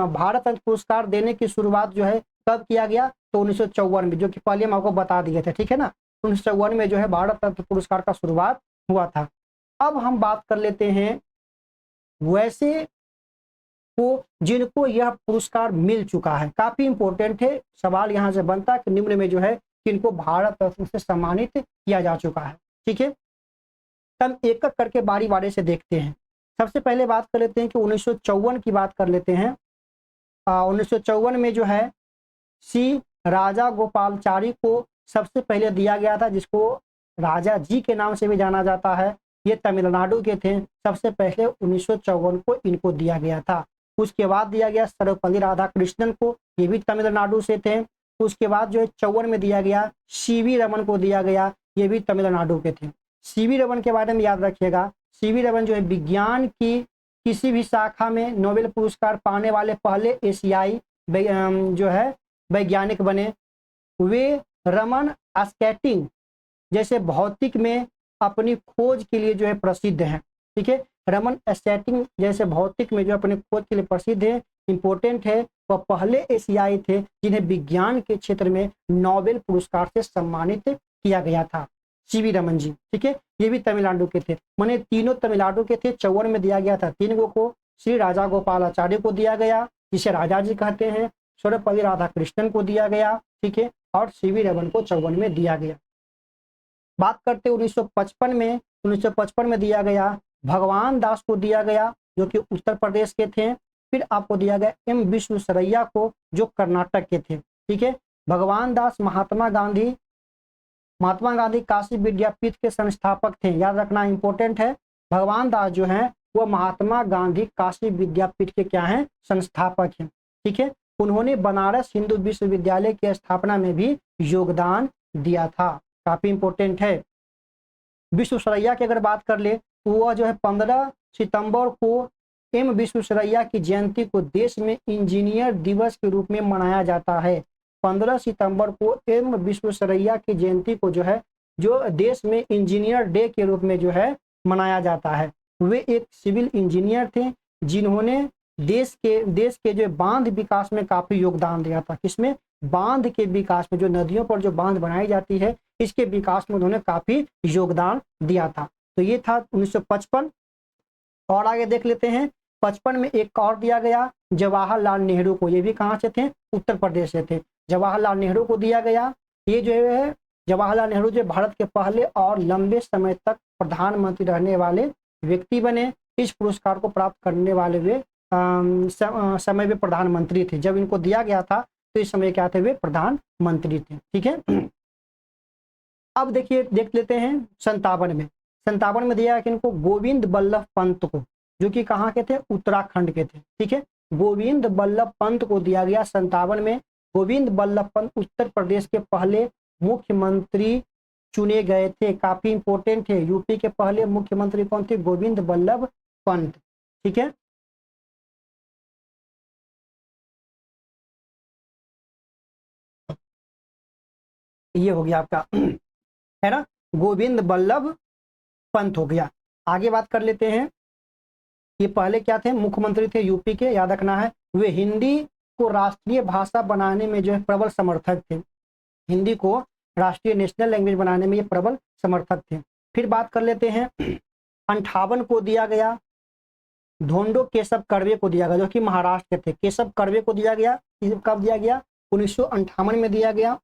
भारत रत्न पुरस्कार देने की शुरुआत जो है कब किया गया, तो 1954 में, जो कि पहले हम आपको बता दिए थे, ठीक है ना। 1954 में जो है भारत रत्न पुरस्कार का शुरुआत हुआ था। अब हम बात कर लेते हैं वैसे को जिनको यह पुरस्कार मिल चुका है। काफी इंपॉर्टेंट है, सवाल यहाँ से बनता है कि निम्न में जो है किनको भारत रत्न से सम्मानित किया जा चुका है, ठीक है। हम एक एक करके बारी बारी से देखते हैं। सबसे पहले बात कर लेते हैं कि 1954 की बात कर लेते हैं। 1954 में जो है सी राजा गोपालचारी को सबसे पहले दिया गया था, जिसको राजा जी के नाम से भी जाना जाता है। ये तमिलनाडु के थे। सबसे पहले 1954 को इनको दिया गया था। उसके बाद दिया गया सर्वपल्ली राधाकृष्णन को, ये भी तमिलनाडु से थे। उसके बाद जो है 54 में दिया गया सीवी रमन को दिया गया, ये भी तमिलनाडु के थे। सीवी रमन के बारे में याद रखिएगा, सीवी रमन जो है विज्ञान की किसी भी शाखा में नोबेल पुरस्कार पाने वाले पहले एशियाई जो है वैज्ञानिक बने। वे रमन स्कैटिंग जैसे भौतिक में अपनी खोज के लिए जो है प्रसिद्ध हैं, ठीक है। रमन स्कैटिंग जैसे भौतिक में जो अपनी खोज के लिए प्रसिद्ध है, इंपॉर्टेंट है। वह पहले एशियाई थे जिन्हें विज्ञान के क्षेत्र में नोबेल पुरस्कार से सम्मानित किया गया था, सीवी रमन जी, ठीक है। ये भी तमिलनाडु के थे। मैंने तीनों तमिलनाडु के थे। 54 में दिया गया था 3 को। श्री राजा गोपालाचार्य को दिया गया, जिसे राजा जी कहते हैं। सर्वपल्ली राधाकृष्णन को दिया गया, ठीक है, और सीवी रमन को 54 में दिया गया। बात करते 1955 में, 1955 में दिया गया भगवान दास को दिया गया, जो कि उत्तर प्रदेश के थे। फिर आपको दिया गया एम विश्वेश्वरैया को, जो कर्नाटक के थे, ठीक है। भगवान दास महात्मा गांधी काशी विद्यापीठ के संस्थापक थे, याद रखना इंपॉर्टेंट है। भगवान दास जो हैं वो महात्मा गांधी काशी विद्यापीठ के क्या हैं, संस्थापक हैं, ठीक है। उन्होंने बनारस हिंदू विश्वविद्यालय की स्थापना में भी योगदान दिया था, काफी इंपॉर्टेंट है। विश्वेश्वरैया की अगर बात कर ले तो वह जो है 15 सितंबर को एम विश्वेश्वरैया की जयंती को देश में इंजीनियर दिवस के रूप में मनाया जाता है। 15 सितंबर को एम विश्वेश्वरैया की जयंती को जो है जो देश में इंजीनियर डे के रूप में जो है मनाया जाता है। वे एक सिविल इंजीनियर थे जिन्होंने देश के जो बांध विकास में काफी योगदान दिया था। किसमें, बांध के विकास में, जो नदियों पर जो बांध बनाई जाती है इसके विकास में उन्होंने काफी योगदान दिया था। तो ये था 1955। और आगे देख लेते हैं 55 में एक और दिया गया जवाहरलाल नेहरू को। ये भी कहाँ से थे, उत्तर प्रदेश से थे। जवाहरलाल नेहरू को दिया गया। ये जो है जवाहरलाल नेहरू जो भारत के पहले और लंबे समय तक प्रधानमंत्री रहने वाले व्यक्ति बने। इस पुरस्कार को प्राप्त करने वाले वे समय वे प्रधानमंत्री थे। जब इनको दिया गया था तो इस समय क्या थे, वे प्रधानमंत्री थे, ठीक है। अब देखिए देख लेते हैं 57 में दिया कि इनको गोविंद बल्लभ पंत को, जो कि कहाँ के थे, उत्तराखंड के थे, ठीक है। गोविंद बल्लभ पंत को दिया गया 57 में। गोविंद बल्लभ पंत उत्तर प्रदेश के पहले मुख्यमंत्री चुने गए थे, काफी इंपॉर्टेंट है। यूपी के पहले मुख्यमंत्री कौन थे, गोविंद बल्लभ पंत, ठीक है। ये हो गया आपका है ना, गोविंद बल्लभ पंत हो गया। आगे बात कर लेते हैं। ये पहले क्या थे, मुख्यमंत्री थे यूपी के, याद रखना है। वे हिंदी को राष्ट्रीय भाषा बनाने में जो है प्रबल समर्थक थे। हिंदी को राष्ट्रीय नेशनल लैंग्वेज बनाने में ये प्रबल समर्थक थे। फिर बात कर लेते हैं 58 को दिया गया धोंडो केशव कर्वे को दिया गया, जो कि महाराष्ट्र के थे। केशव कर्वे को दिया गया, कब दिया गया, 1958 में दिया गया।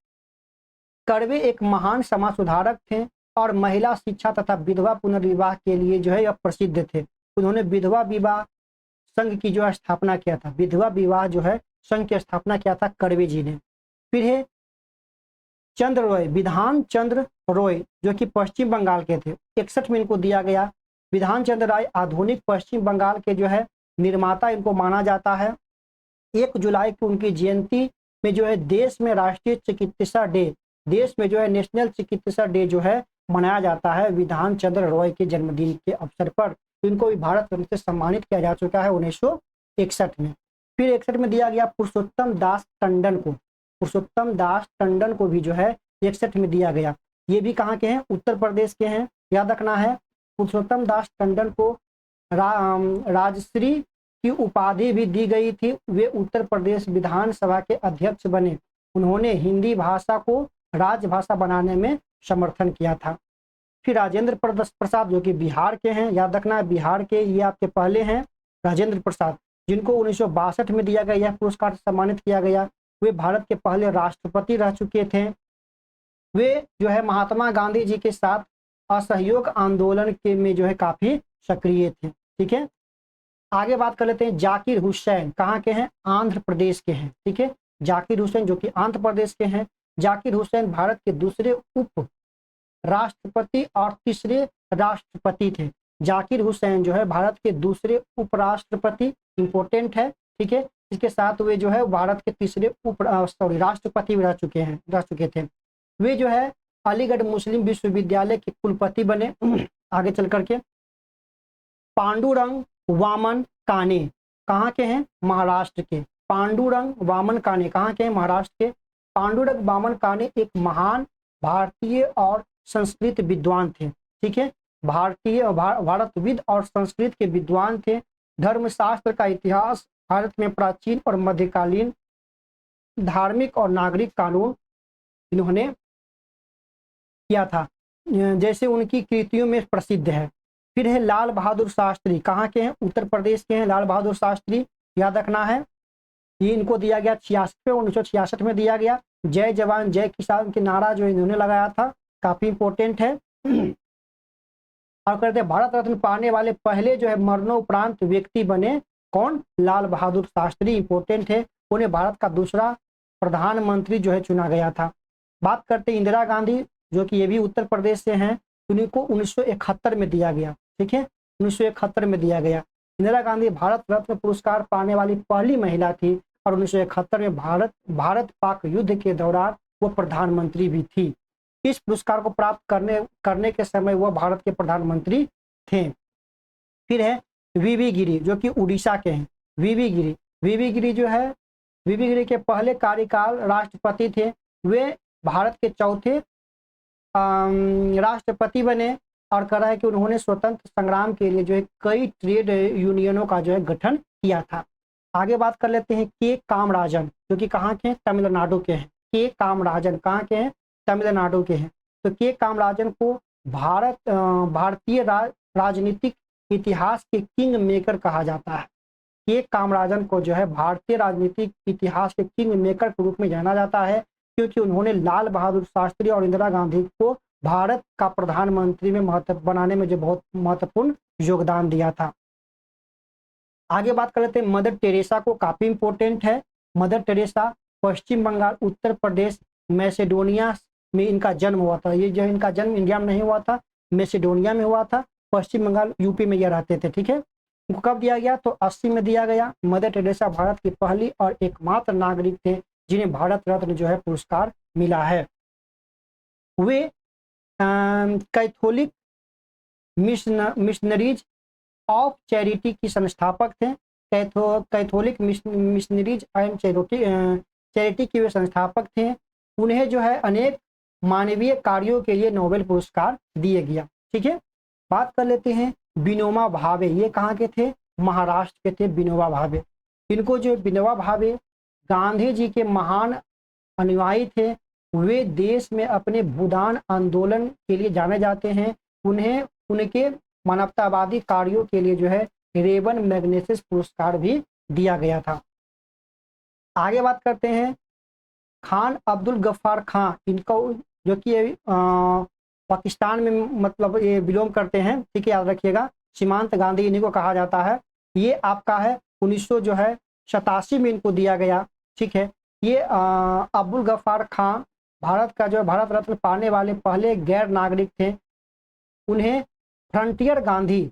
कर्वे एक महान समाज सुधारक थे और महिला शिक्षा तथा विधवा पुनर्विवाह के लिए जो है यह प्रसिद्ध थे। उन्होंने विधवा विवाह संघ की जो स्थापना किया था। विधवा विवाह जो है संघ की स्थापना किया था करवे जी ने। फिर है चंद्र रॉय, विधान चंद्र रॉय जो कि पश्चिम बंगाल के थे, 61 में इनको दिया गया। विधान चंद्र राय आधुनिक पश्चिम बंगाल के जो है निर्माता इनको माना जाता है। 1 जुलाई की उनकी जयंती में जो है देश में राष्ट्रीय चिकित्सा डे, देश में जो है नेशनल चिकित्सा डे जो है मनाया जाता है विधान चंद्र रॉय के जन्मदिन के अवसर पर। इनको भी भारत रत्न से सम्मानित किया जा चुका है 1961 में। फिर 61 में दिया गया पुरुषोत्तम दास टंडन को, पुरुषोत्तम दास टंडन को भी जो है 61 में दिया गया। ये भी कहाँ के हैं? उत्तर प्रदेश के हैं, याद रखना है। पुरुषोत्तम दास टंडन को राजश्री की उपाधि भी दी गई थी। वे उत्तर प्रदेश विधानसभा के अध्यक्ष बने। उन्होंने हिंदी भाषा को राजभाषा बनाने में समर्थन किया था। फिर राजेंद्र प्रसाद जो कि बिहार के हैं, याद रखना है बिहार के, ये आपके पहले हैं राजेंद्र प्रसाद, जिनको 1962 में दिया गया यह पुरस्कार सम्मानित किया गया। वे भारत के पहले राष्ट्रपति रह चुके थे। वे जो है महात्मा गांधी जी के साथ असहयोग आंदोलन के में जो है काफी सक्रिय थे। ठीक है, आगे बात कर लेते हैं। जाकिर हुसैन कहाँ के हैं? आंध्र प्रदेश के हैं। ठीक है, जाकिर हुसैन जो कि आंध्र प्रदेश के हैं। जाकिर हुसैन भारत के दूसरे उप राष्ट्रपति और तीसरे राष्ट्रपति थे। जाकिर हुसैन जो है भारत के दूसरे उपराष्ट्रपति, इंपॉर्टेंट है। ठीक है, इसके साथ वे जो है भारत के तीसरे राष्ट्रपति भी रह चुके थे। वे जो है अलीगढ़ मुस्लिम विश्वविद्यालय के कुलपति बने आगे चल करके। पांडुरंग वामन काने कहाँ के हैं? महाराष्ट्र के। पांडुरंग वामन काने कहाँ के हैं? महाराष्ट्र के। पांडुरंग वामन काने एक महान भारतीय और संस्कृत विद्वान थे। ठीक है, भारतविद और संस्कृत के विद्वान थे। धर्मशास्त्र का इतिहास, भारत में प्राचीन और मध्यकालीन धार्मिक और नागरिक कानून इन्होंने किया था, जैसे उनकी कृतियों में प्रसिद्ध है। फिर है लाल बहादुर शास्त्री कहाँ के हैं? उत्तर प्रदेश के हैं लाल बहादुर शास्त्री, याद रखना है। ये इनको दिया गया 1966 में दिया गया। जय जवान जय किसान के नारा जो इन्होंने लगाया था, काफी इंपॉर्टेंट है। और कहते हैं भारत रत्न पाने वाले पहले जो है मरणोपरांत व्यक्ति बने कौन? लाल बहादुर शास्त्री, इंपॉर्टेंट है। उन्हें भारत का दूसरा प्रधानमंत्री जो है चुना गया था। बात करते हैं इंदिरा गांधी जो कि ये भी उत्तर प्रदेश से हैं, उनको 1971 में दिया गया। ठीक है, 1971 में दिया गया। इंदिरा गांधी भारत रत्न पुरस्कार पाने वाली पहली महिला थी और 1971 में भारत पाक युद्ध के दौरान वो प्रधानमंत्री भी थी। इस पुरस्कार को प्राप्त करने के समय वह भारत के प्रधानमंत्री थे। फिर है वीवी गिरी जो कि उड़ीसा के हैं। वीवी गिरी जो है, वीवी गिरी के पहले कार्यकाल राष्ट्रपति थे। वे भारत के चौथे राष्ट्रपति बने और कह रहा है कि उन्होंने स्वतंत्र संग्राम के लिए जो है कई ट्रेड यूनियनों का जो है गठन किया था। आगे बात कर लेते हैं के कामराजन जो कि कहाँ के हैं? तमिलनाडु के हैं। के कामराजन कहाँ के हैं? तमिलनाडु के हैं। तो के कामराजन को भारतीय राजनीतिक इतिहास के किंग मेकर कहा जाता है। के कामराजन को जो है भारतीय राजनीतिक इतिहास के किंग मेकर के रूप में जाना जाता है, क्योंकि उन्होंने लाल बहादुर शास्त्री और इंदिरा गांधी को भारत का प्रधानमंत्री में बनाने में जो बहुत महत्वपूर्ण योगदान दिया था। आगे बात कर लेते हैं मदर टेरेसा को, काफी इंपॉर्टेंट है। मदर टेरेसा पश्चिम बंगाल, उत्तर प्रदेश, मैसेडोनिया में इनका जन्म हुआ था। ये जो इनका जन्म इंडिया में नहीं हुआ था, मैसेडोनिया में हुआ था। पश्चिम बंगाल यूपी में ये रहते थे। ठीक है, उनको कब दिया गया? तो 80 में दिया गया। मदर टेरेसा भारत की पहली और एकमात्र नागरिक थे जिन्हें भारत रत्न जो है पुरस्कार मिला है। वे कैथोलिक मिशनरीज ऑफ चैरिटी की संस्थापक थे। कैथोलिक मिशनरीज एंड चैरिटी के वे संस्थापक थे। उन्हें जो है अनेक मानवीय कार्यों के लिए नोबेल पुरस्कार दिए गया। ठीक है, बात कर लेते हैं विनोबा भावे। ये कहाँ के थे? महाराष्ट्र के थे विनोबा भावे। इनको जो विनोबा भावे गांधी जी के महान अनुयायी थे। वे देश में अपने भूदान आंदोलन के लिए जाने जाते हैं। उन्हें उनके मानवतावादी कार्यों के लिए जो है रेवन मैग्नेसिस पुरस्कार भी दिया गया था। आगे बात करते हैं खान अब्दुल गफ्फार खां, इनको जो कि पाकिस्तान में मतलब ये बिलोंग करते हैं। ठीक है, याद रखिएगा। सीमांत गांधी इन्हीं को कहा जाता है। ये आपका है 1987 में इनको दिया गया। ठीक है। ये अब्दुल गफ्फार खान भारत का जो है भारत रत्न पाने वाले पहले गैर नागरिक थे। उन्हें फ्रंटियर गांधी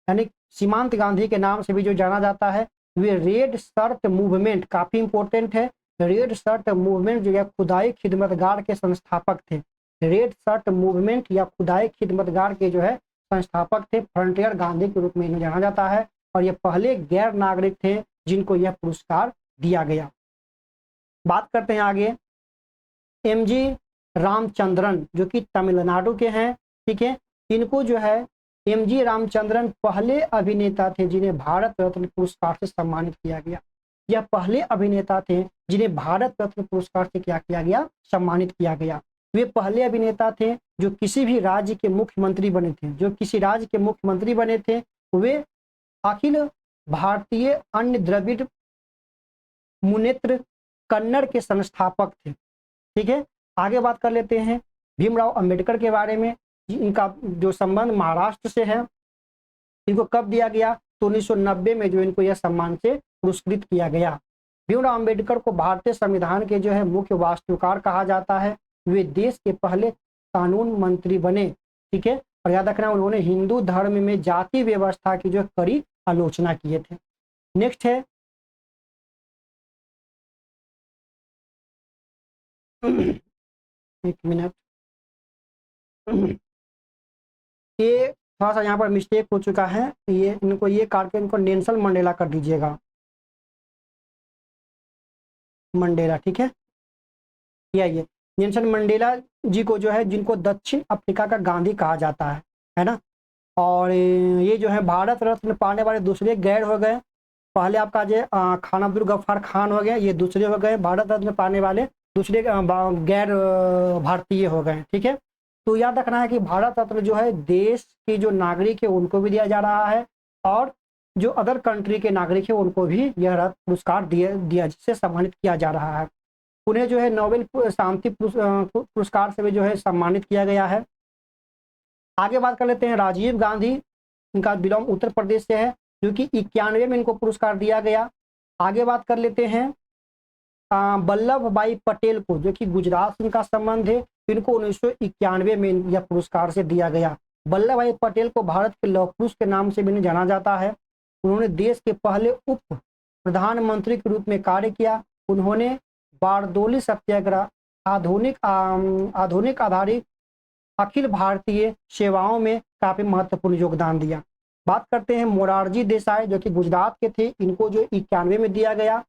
यानी सीमांत गांधी के नाम से भी जो जाना जाता है। वे रेड शर्ट मूवमेंट, काफी इंपॉर्टेंट है, रेड शर्ट मूवमेंट जो है खुदाई खिदमतगार के संस्थापक थे। रेड शर्ट मूवमेंट या खुदाई खिदमतगार के जो है संस्थापक थे। फ्रंटियर गांधी के रूप में इन्हें जाना जाता है और ये पहले गैर नागरिक थे जिनको यह पुरस्कार दिया गया। बात करते हैं आगे एमजी रामचंद्रन जो कि तमिलनाडु के हैं। ठीक है, इनको जो है एमजी रामचंद्रन पहले अभिनेता थे जिन्हें भारत रत्न पुरस्कार से सम्मानित किया गया। यह पहले अभिनेता थे जिन्हें भारत रत्न पुरस्कार से क्या किया गया, सम्मानित किया गया। वे पहले अभिनेता थे जो किसी भी राज्य के मुख्यमंत्री बने थे, जो किसी राज्य के मुख्यमंत्री बने थे। वे अखिल भारतीय अन्य द्रविड़ मुनेत्र कन्नड़ के संस्थापक थे। ठीक है, आगे बात कर लेते हैं भीमराव अंबेडकर के बारे में। इनका जो संबंध महाराष्ट्र से है। इनको कब दिया गया, तो 1990 में जो इनको यह सम्मान से पुरस्कृत किया गया। भीमराव अंबेडकर को भारतीय संविधान के जो है मुख्य वास्तुकार कहा जाता है। वे देश के पहले कानून मंत्री बने। ठीक है, और याद रखना उन्होंने हिंदू धर्म में जाति व्यवस्था की जो कड़ी आलोचना किए थे। नेक्स्ट है एक मिनट, ये थोड़ा सा यहाँ पर मिस्टेक हो चुका है। ये इनको ये काट के इनको नेल्सन मंडेला कर दीजिएगा, मंडेला। ठीक है, ये नेल्सन मंडेला जी को जो है जिनको दक्षिण अफ्रीका का गांधी कहा जाता है ना। और ये जो है भारत रत्न पाने वाले दूसरे गैर हो गए। पहले आपका जो खान अब्दुल गफ्फार खान हो गए, ये दूसरे हो गए भारत रत्न पाने वाले दूसरे गैर भारतीय हो गए। ठीक है, तो याद रखना है कि भारत रत्न जो है देश के जो नागरिक है उनको भी दिया जा रहा है और जो अदर कंट्री के नागरिक है उनको भी यह रत्न पुरस्कार दिया जिससे सम्मानित किया जा रहा है। उन्हें जो है नोबेल शांति पुरस्कार से भी जो है सम्मानित किया गया है। आगे बात कर लेते हैं राजीव गांधी। इनका बिलोंग उत्तर प्रदेश से है जो कि 91 में इनको पुरस्कार दिया गया। आगे बात कर लेते हैं वल्लभ भाई पटेल को जो कि गुजरात से इनका संबंध है। इनको 1991 में यह पुरस्कार से दिया गया। वल्लभ भाई पटेल को भारत के लौह पुरुष के नाम से भी जाना जाता है। उन्होंने देश के पहले उप प्रधानमंत्री के रूप में कार्य किया। उन्होंने बारदोली सत्याग्रह, आधुनिक आधारित अखिल भारतीय सेवाओं में काफी महत्वपूर्ण योगदान दिया। बात करते हैं मोरारजी देसाई जो कि गुजरात के थे। इनको जो 91 में दिया गया।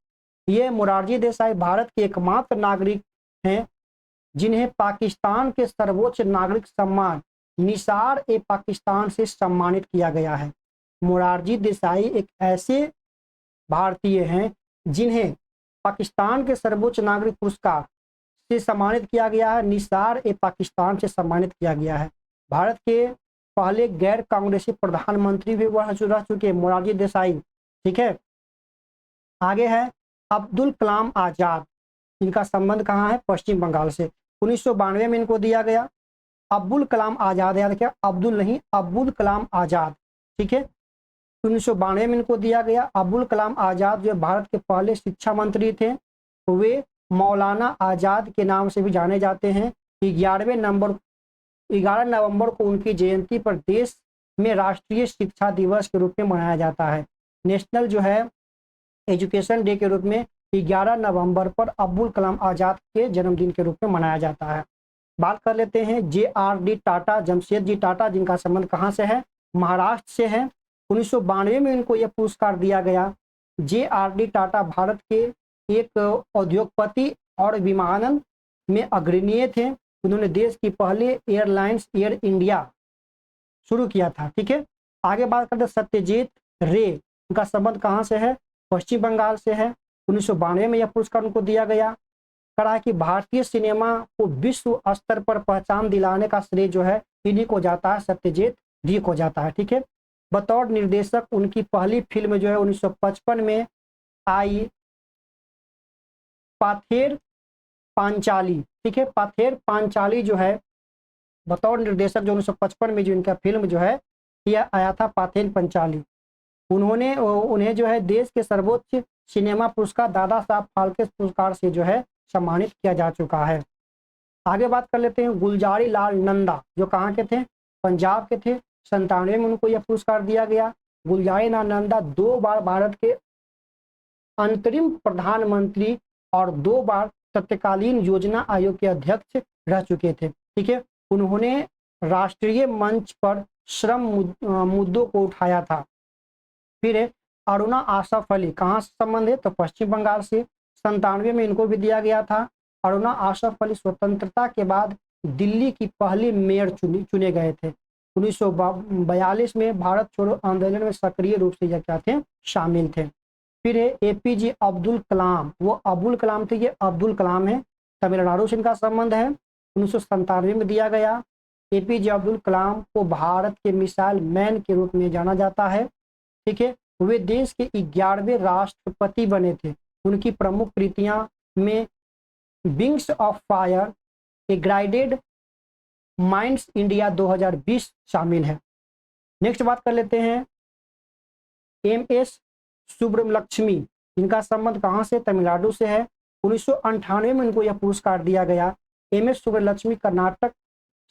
ये मोरारजी देसाई भारत के एकमात्र नागरिक हैं जिन्हें पाकिस्तान के सर्वोच्च नागरिक सम्मान निसार ए पाकिस्तान से सम्मानित किया गया है। मोरारजी देसाई एक ऐसे भारतीय हैं जिन्हें पाकिस्तान के सर्वोच्च नागरिक पुरस्कार से सम्मानित किया गया है, निसार ए पाकिस्तान से सम्मानित किया गया है। भारत के पहले गैर कांग्रेसी प्रधानमंत्री भी वह रह चुके मोरारजी देसाई। ठीक है, आगे है अब्दुल कलाम आजाद। इनका संबंध कहाँ है, पश्चिम बंगाल से। 1992 में इनको दिया गया। अब्दुल कलाम आजाद, याद रखिए अब्दुल नहीं अब्दुल कलाम आजाद। ठीक है, 1992 में इनको दिया गया। अब्दुल कलाम आजाद जो भारत के पहले शिक्षा मंत्री थे। वे मौलाना आजाद के नाम से भी जाने जाते हैं। 11 नवंबर को उनकी जयंती पर देश में राष्ट्रीय शिक्षा दिवस के रूप में मनाया जाता है। नेशनल जो है एजुकेशन डे के रूप में 11 नवंबर पर अब्दुल कलाम आजाद के जन्मदिन के रूप में मनाया जाता है। बात कर लेते हैं JRD टाटा, जमशेदजी टाटा, जिनका संबंध कहाँ से है, महाराष्ट्र से है। 1992 में इनको यह पुरस्कार दिया गया। JRD टाटा भारत के एक उद्योगपति और विमानन में अग्रणीय थे। उन्होंने देश की पहले एयरलाइंस एयर इंडिया शुरू किया था। ठीक है, आगे बात करते हैं सत्यजीत रे। उनका संबंध कहाँ से है, पश्चिम बंगाल से है। 1992 में यह पुरस्कार उनको दिया गया। कहा कि भारतीय सिनेमा को विश्व स्तर पर पहचान दिलाने का श्रेय जो है इन्हीं को जाता है, सत्यजीत रे को जाता है। ठीक है, बतौर निर्देशक उनकी पहली फिल्म जो है 1955 में आई पाथेर पांचाली। ठीक है, पाथेर पांचाली जो है बतौर निर्देशक जो 1955 में जो इनका फिल्म जो है यह आया था पाथेर पांचाली। उन्हें जो है देश के सर्वोच्च सिनेमा पुरस्कार दादा साहब फाल्के पुरस्कार से जो है सम्मानित किया जा चुका है। आगे बात कर लेते हैं गुलजारी लाल नंदा, जो कहाँ के थे, पंजाब के थे। 97 में उनको यह पुरस्कार दिया गया। गुलजारी लाल नंदा 2 बार भारत के अंतरिम प्रधानमंत्री और 2 बार तत्कालीन योजना आयोग के अध्यक्ष रह चुके थे। ठीक है, उन्होंने राष्ट्रीय मंच पर श्रम मुद्दों को उठाया था। फिर है अरुणा आसफ अली, कहाँ से संबंध है, तो पश्चिम बंगाल से। 97 में इनको भी दिया गया था। अरुणा आसफ अली स्वतंत्रता के बाद दिल्ली की पहली मेयर चुने गए थे। 1942 में भारत छोड़ो आंदोलन में सक्रिय रूप से यह क्या थे, शामिल थे। फिर है एपीजे अब्दुल कलाम, वो अबुल कलाम थे, ये अब्दुल कलाम है, तमिलनाडु से इनका संबंध है। 1997 में दिया गया। एपीजे अब्दुल कलाम को भारत के मिसाइल मैन के रूप में जाना जाता है। ठीक है, वे देश के 11वें राष्ट्रपति बने थे। उनकी प्रमुख कृतियां में wings of fire, A guided minds India 2020 शामिल है। नेक्स्ट बात कर लेते हैं एमएस सुब्रमलक्ष्मी, इनका संबंध कहाँ से, तमिलनाडु से है। 1998 में इनको यह पुरस्कार दिया गया। एमएस सुब्रमलक्ष्मी कर्नाटक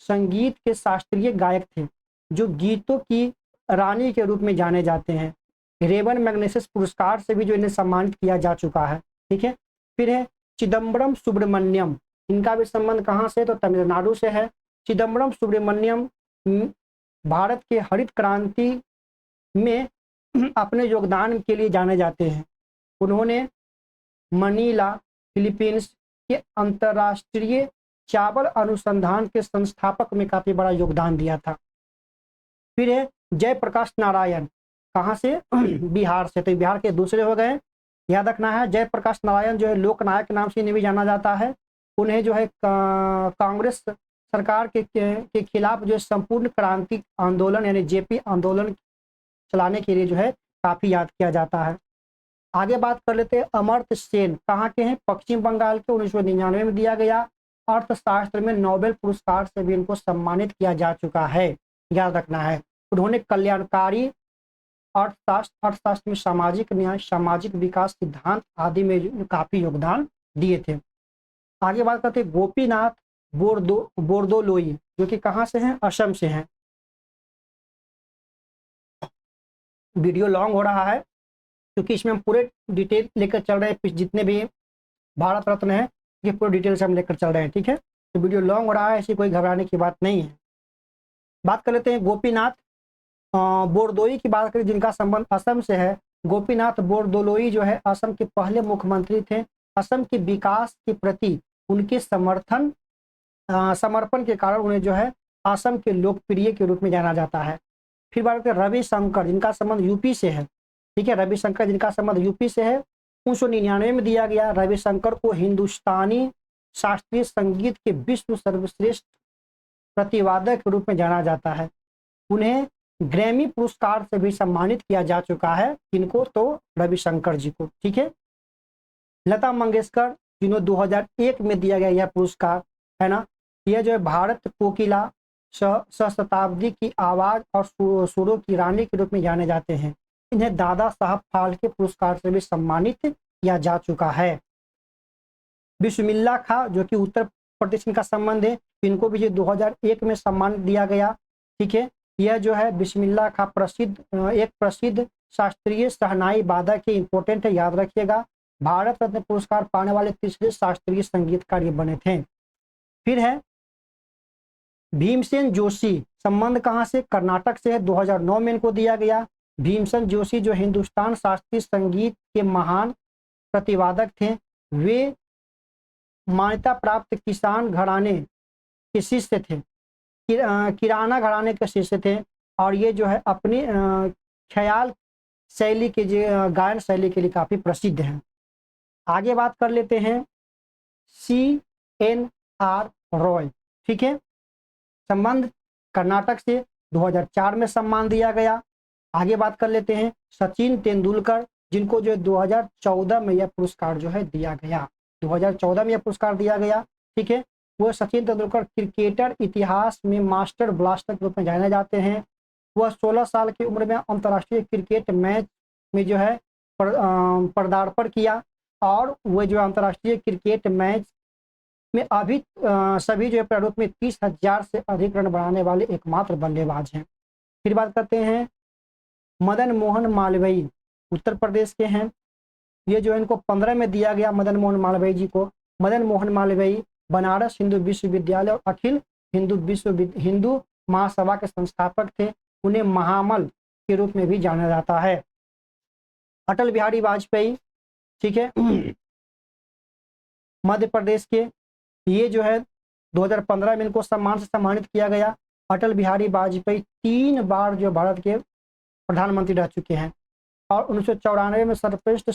संगीत के शास्त्रीय गायक थे, जो गीतों की रानी के रूप में जाने जाते हैं। रेवन मैग्नेसेस पुरस्कार से भी जो इन्हें सम्मानित किया जा चुका है। ठीक है, फिर है चिदम्बरम सुब्रमण्यम, इनका भी संबंध कहाँ से, तो तमिलनाडु से है। चिदम्बरम सुब्रमण्यम भारत के हरित क्रांति में अपने योगदान के लिए जाने जाते हैं। उन्होंने मनीला फिलीपींस के अंतर्राष्ट्रीय चावल अनुसंधान के संस्थापक में काफी बड़ा योगदान दिया था। फिर है जयप्रकाश नारायण, कहाँ से, बिहार से, तो बिहार के दूसरे हो गए। याद रखना है जयप्रकाश नारायण जो है लोकनायक के नाम से इन्हें भी जाना जाता है। उन्हें जो है कांग्रेस सरकार के खिलाफ जो है संपूर्ण क्रांति आंदोलन यानी जेपी आंदोलन चलाने के लिए जो है काफी याद किया जाता है। आगे बात कर लेते हैं अमर्त्य सेन, कहाँ के हैं, पश्चिम बंगाल के। 1999 में दिया गया। अर्थशास्त्र में नोबेल पुरस्कार से भी इनको सम्मानित किया जा चुका है, याद रखना है। उन्होंने कल्याणकारी अर्थशास्त्र में सामाजिक न्याय, सामाजिक विकास सिद्धांत आदि में काफी योगदान दिए थे। आगे बात करते हैं गोपीनाथ बोरदोलोई, जो कि कहाँ से हैं, असम से हैं। वीडियो लॉन्ग हो रहा है क्योंकि इसमें हम पूरे डिटेल लेकर चल रहे हैं, जितने भी भारत रत्न है ये पूरे डिटेल से हम लेकर चल रहे हैं। ठीक है, तो वीडियो लॉन्ग हो रहा है, ऐसी कोई घबराने की बात नहीं है। बात कर लेते हैं गोपीनाथ बोरदोलोई की बात करें, जिनका संबंध असम से है। गोपीनाथ बोरदोलोई जो है असम के पहले मुख्यमंत्री थे। असम के विकास के प्रति उनके समर्पण के कारण उन्हें जो है असम के लोकप्रिय के रूप में जाना जाता है। फिर बात करते हैं रविशंकर, जिनका संबंध यूपी से है। ठीक है, रविशंकर जिनका संबंध यूपी से है। 1999 में दिया गया। रविशंकर को हिंदुस्तानी शास्त्रीय संगीत के विश्व सर्वश्रेष्ठ प्रतिवादक के रूप में जाना जाता है। उन्हें ग्रैमी पुरस्कार से भी सम्मानित किया जा चुका है। इनको तो रविशंकर जी को। ठीक है, लता मंगेशकर जिन्होंने 2001 में दिया गया यह पुरस्कार है ना, यह जो है भारत कोकिला सहस्त्राब्दी की आवाज और सुरों की रानी के रूप में जाने जाते हैं। इन्हें दादा साहब फाल्के पुरस्कार से भी सम्मानित किया जा चुका है। बिस्मिल्लाह खां जो कि उत्तर प्रदेश का संबंध है, इनको भी 2001 में सम्मान दिया गया। ठीक है, यह जो है बिस्मिल्लाह खां एक प्रसिद्ध शास्त्रीय शहनाई वादक के इम्पोर्टेंट है, याद रखिएगा। भारत रत्न पुरस्कार पाने वाले तीसरे शास्त्रीय संगीतकार ये बने थे। फिर है भीमसेन जोशी, संबंध कहाँ से, कर्नाटक से है। 2009 में इनको दिया गया। भीमसेन जोशी जो हिंदुस्तान शास्त्रीय संगीत के महान प्रतिवादक थे। वे मान्यता प्राप्त किसान घराने के शिष्य थे, किराना घराने के शिष्य थे। और ये जो है अपनी ख्याल शैली के गायन शैली के लिए काफी प्रसिद्ध हैं। आगे बात कर लेते हैं CNR रॉय। ठीक है, संबंध कर्नाटक से। 2004 में सम्मान दिया गया। आगे बात कर लेते हैं सचिन तेंदुलकर, जिनको जो 2014 में यह पुरस्कार जो है दिया गया। 2014 में यह पुरस्कार दिया गया। ठीक है, वो सचिन तेंदुलकर क्रिकेटर इतिहास में मास्टर ब्लास्टर के रूप में जाने जाते हैं। वह 16 साल की उम्र में अंतर्राष्ट्रीय क्रिकेट मैच में जो है पदार्पण किया और वह जो अंतर्राष्ट्रीय क्रिकेट मैच में अभी सभी जो है प्रारूप में 30,000 से अधिक रन बनाने वाले एकमात्र बल्लेबाज हैं। फिर बात करते हैं मदन मोहन मालवीय, उत्तर प्रदेश के हैं। ये जो है इनको 15 में दिया गया मदन मोहन मालवीय जी को। मदन मोहन मालवीय बनारस हिंदू विश्वविद्यालय और अखिल हिंदू महासभा के संस्थापक थे। उन्हें महामल के रूप में भी जाना जाता है। अटल बिहारी वाजपेयी, ठीक है, मध्य प्रदेश के, ये जो है 2015 में इनको सम्मान से सम्मानित किया गया। अटल बिहारी वाजपेयी 3 बार जो भारत के प्रधानमंत्री रह चुके हैं और 1994 में सर्वश्रेष्ठ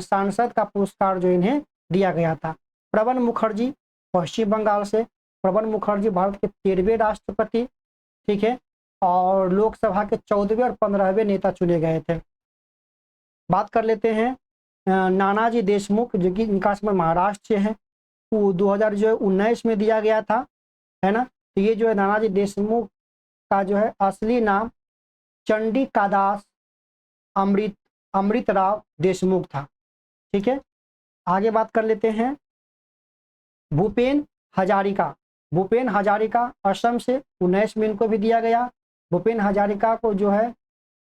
सांसद का पुरस्कार जो इन्हें दिया गया था। प्रणब मुखर्जी पश्चिम बंगाल से, प्रणब मुखर्जी भारत के 13वें राष्ट्रपति, ठीक है, और लोकसभा के 14वें और 15वें नेता चुने गए थे। बात कर लेते हैं नानाजी देशमुख, जो कि इनका महाराष्ट्र से है। वो 2019 में दिया गया था, है ना। तो ये जो है नानाजी देशमुख का जो है असली नाम चंडिकादास अमृतराव देशमुख था, ठीक है। आगे बात कर लेते हैं भूपेन हजारिका। भूपेन हजारिका असम से, 19 में इनको भी दिया गया। भूपेन हजारिका को जो है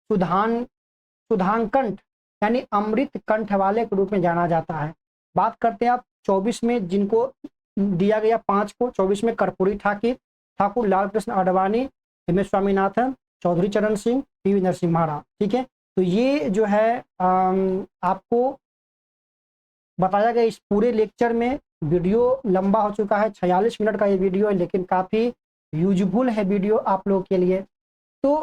सुधांकंठ यानी अमृत कंठ वाले के रूप में जाना जाता है। बात करते हैं आप 24 में जिनको दिया गया 5 को। 24 में कर्पूरी ठाकुर, लाल कृष्ण आडवाणी, एम एस स्वामीनाथन, चौधरी चरण सिंह, पीवी नरसिम्हा राव, ठीक है। तो ये जो है आपको बताया गया इस पूरे लेक्चर में। वीडियो लंबा हो चुका है, 46 मिनट का ये वीडियो है, लेकिन काफ़ी यूजफुल है वीडियो आप लोगों के लिए। तो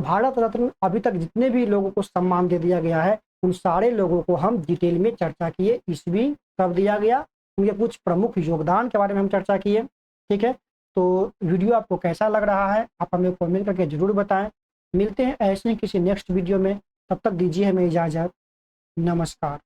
भारत रत्न अभी तक जितने भी लोगों को सम्मान दे दिया गया है, उन सारे लोगों को हम डिटेल में चर्चा किए। ईस्वी कब दिया गया, उनके कुछ प्रमुख योगदान के बारे में हम चर्चा किए, ठीक है। तो वीडियो आपको कैसा लग रहा है आप हमें कमेंट करके ज़रूर बताएं। मिलते हैं ऐसे ही किसी नेक्स्ट वीडियो में, तब तक दीजिए हमें इजाज़त। नमस्कार।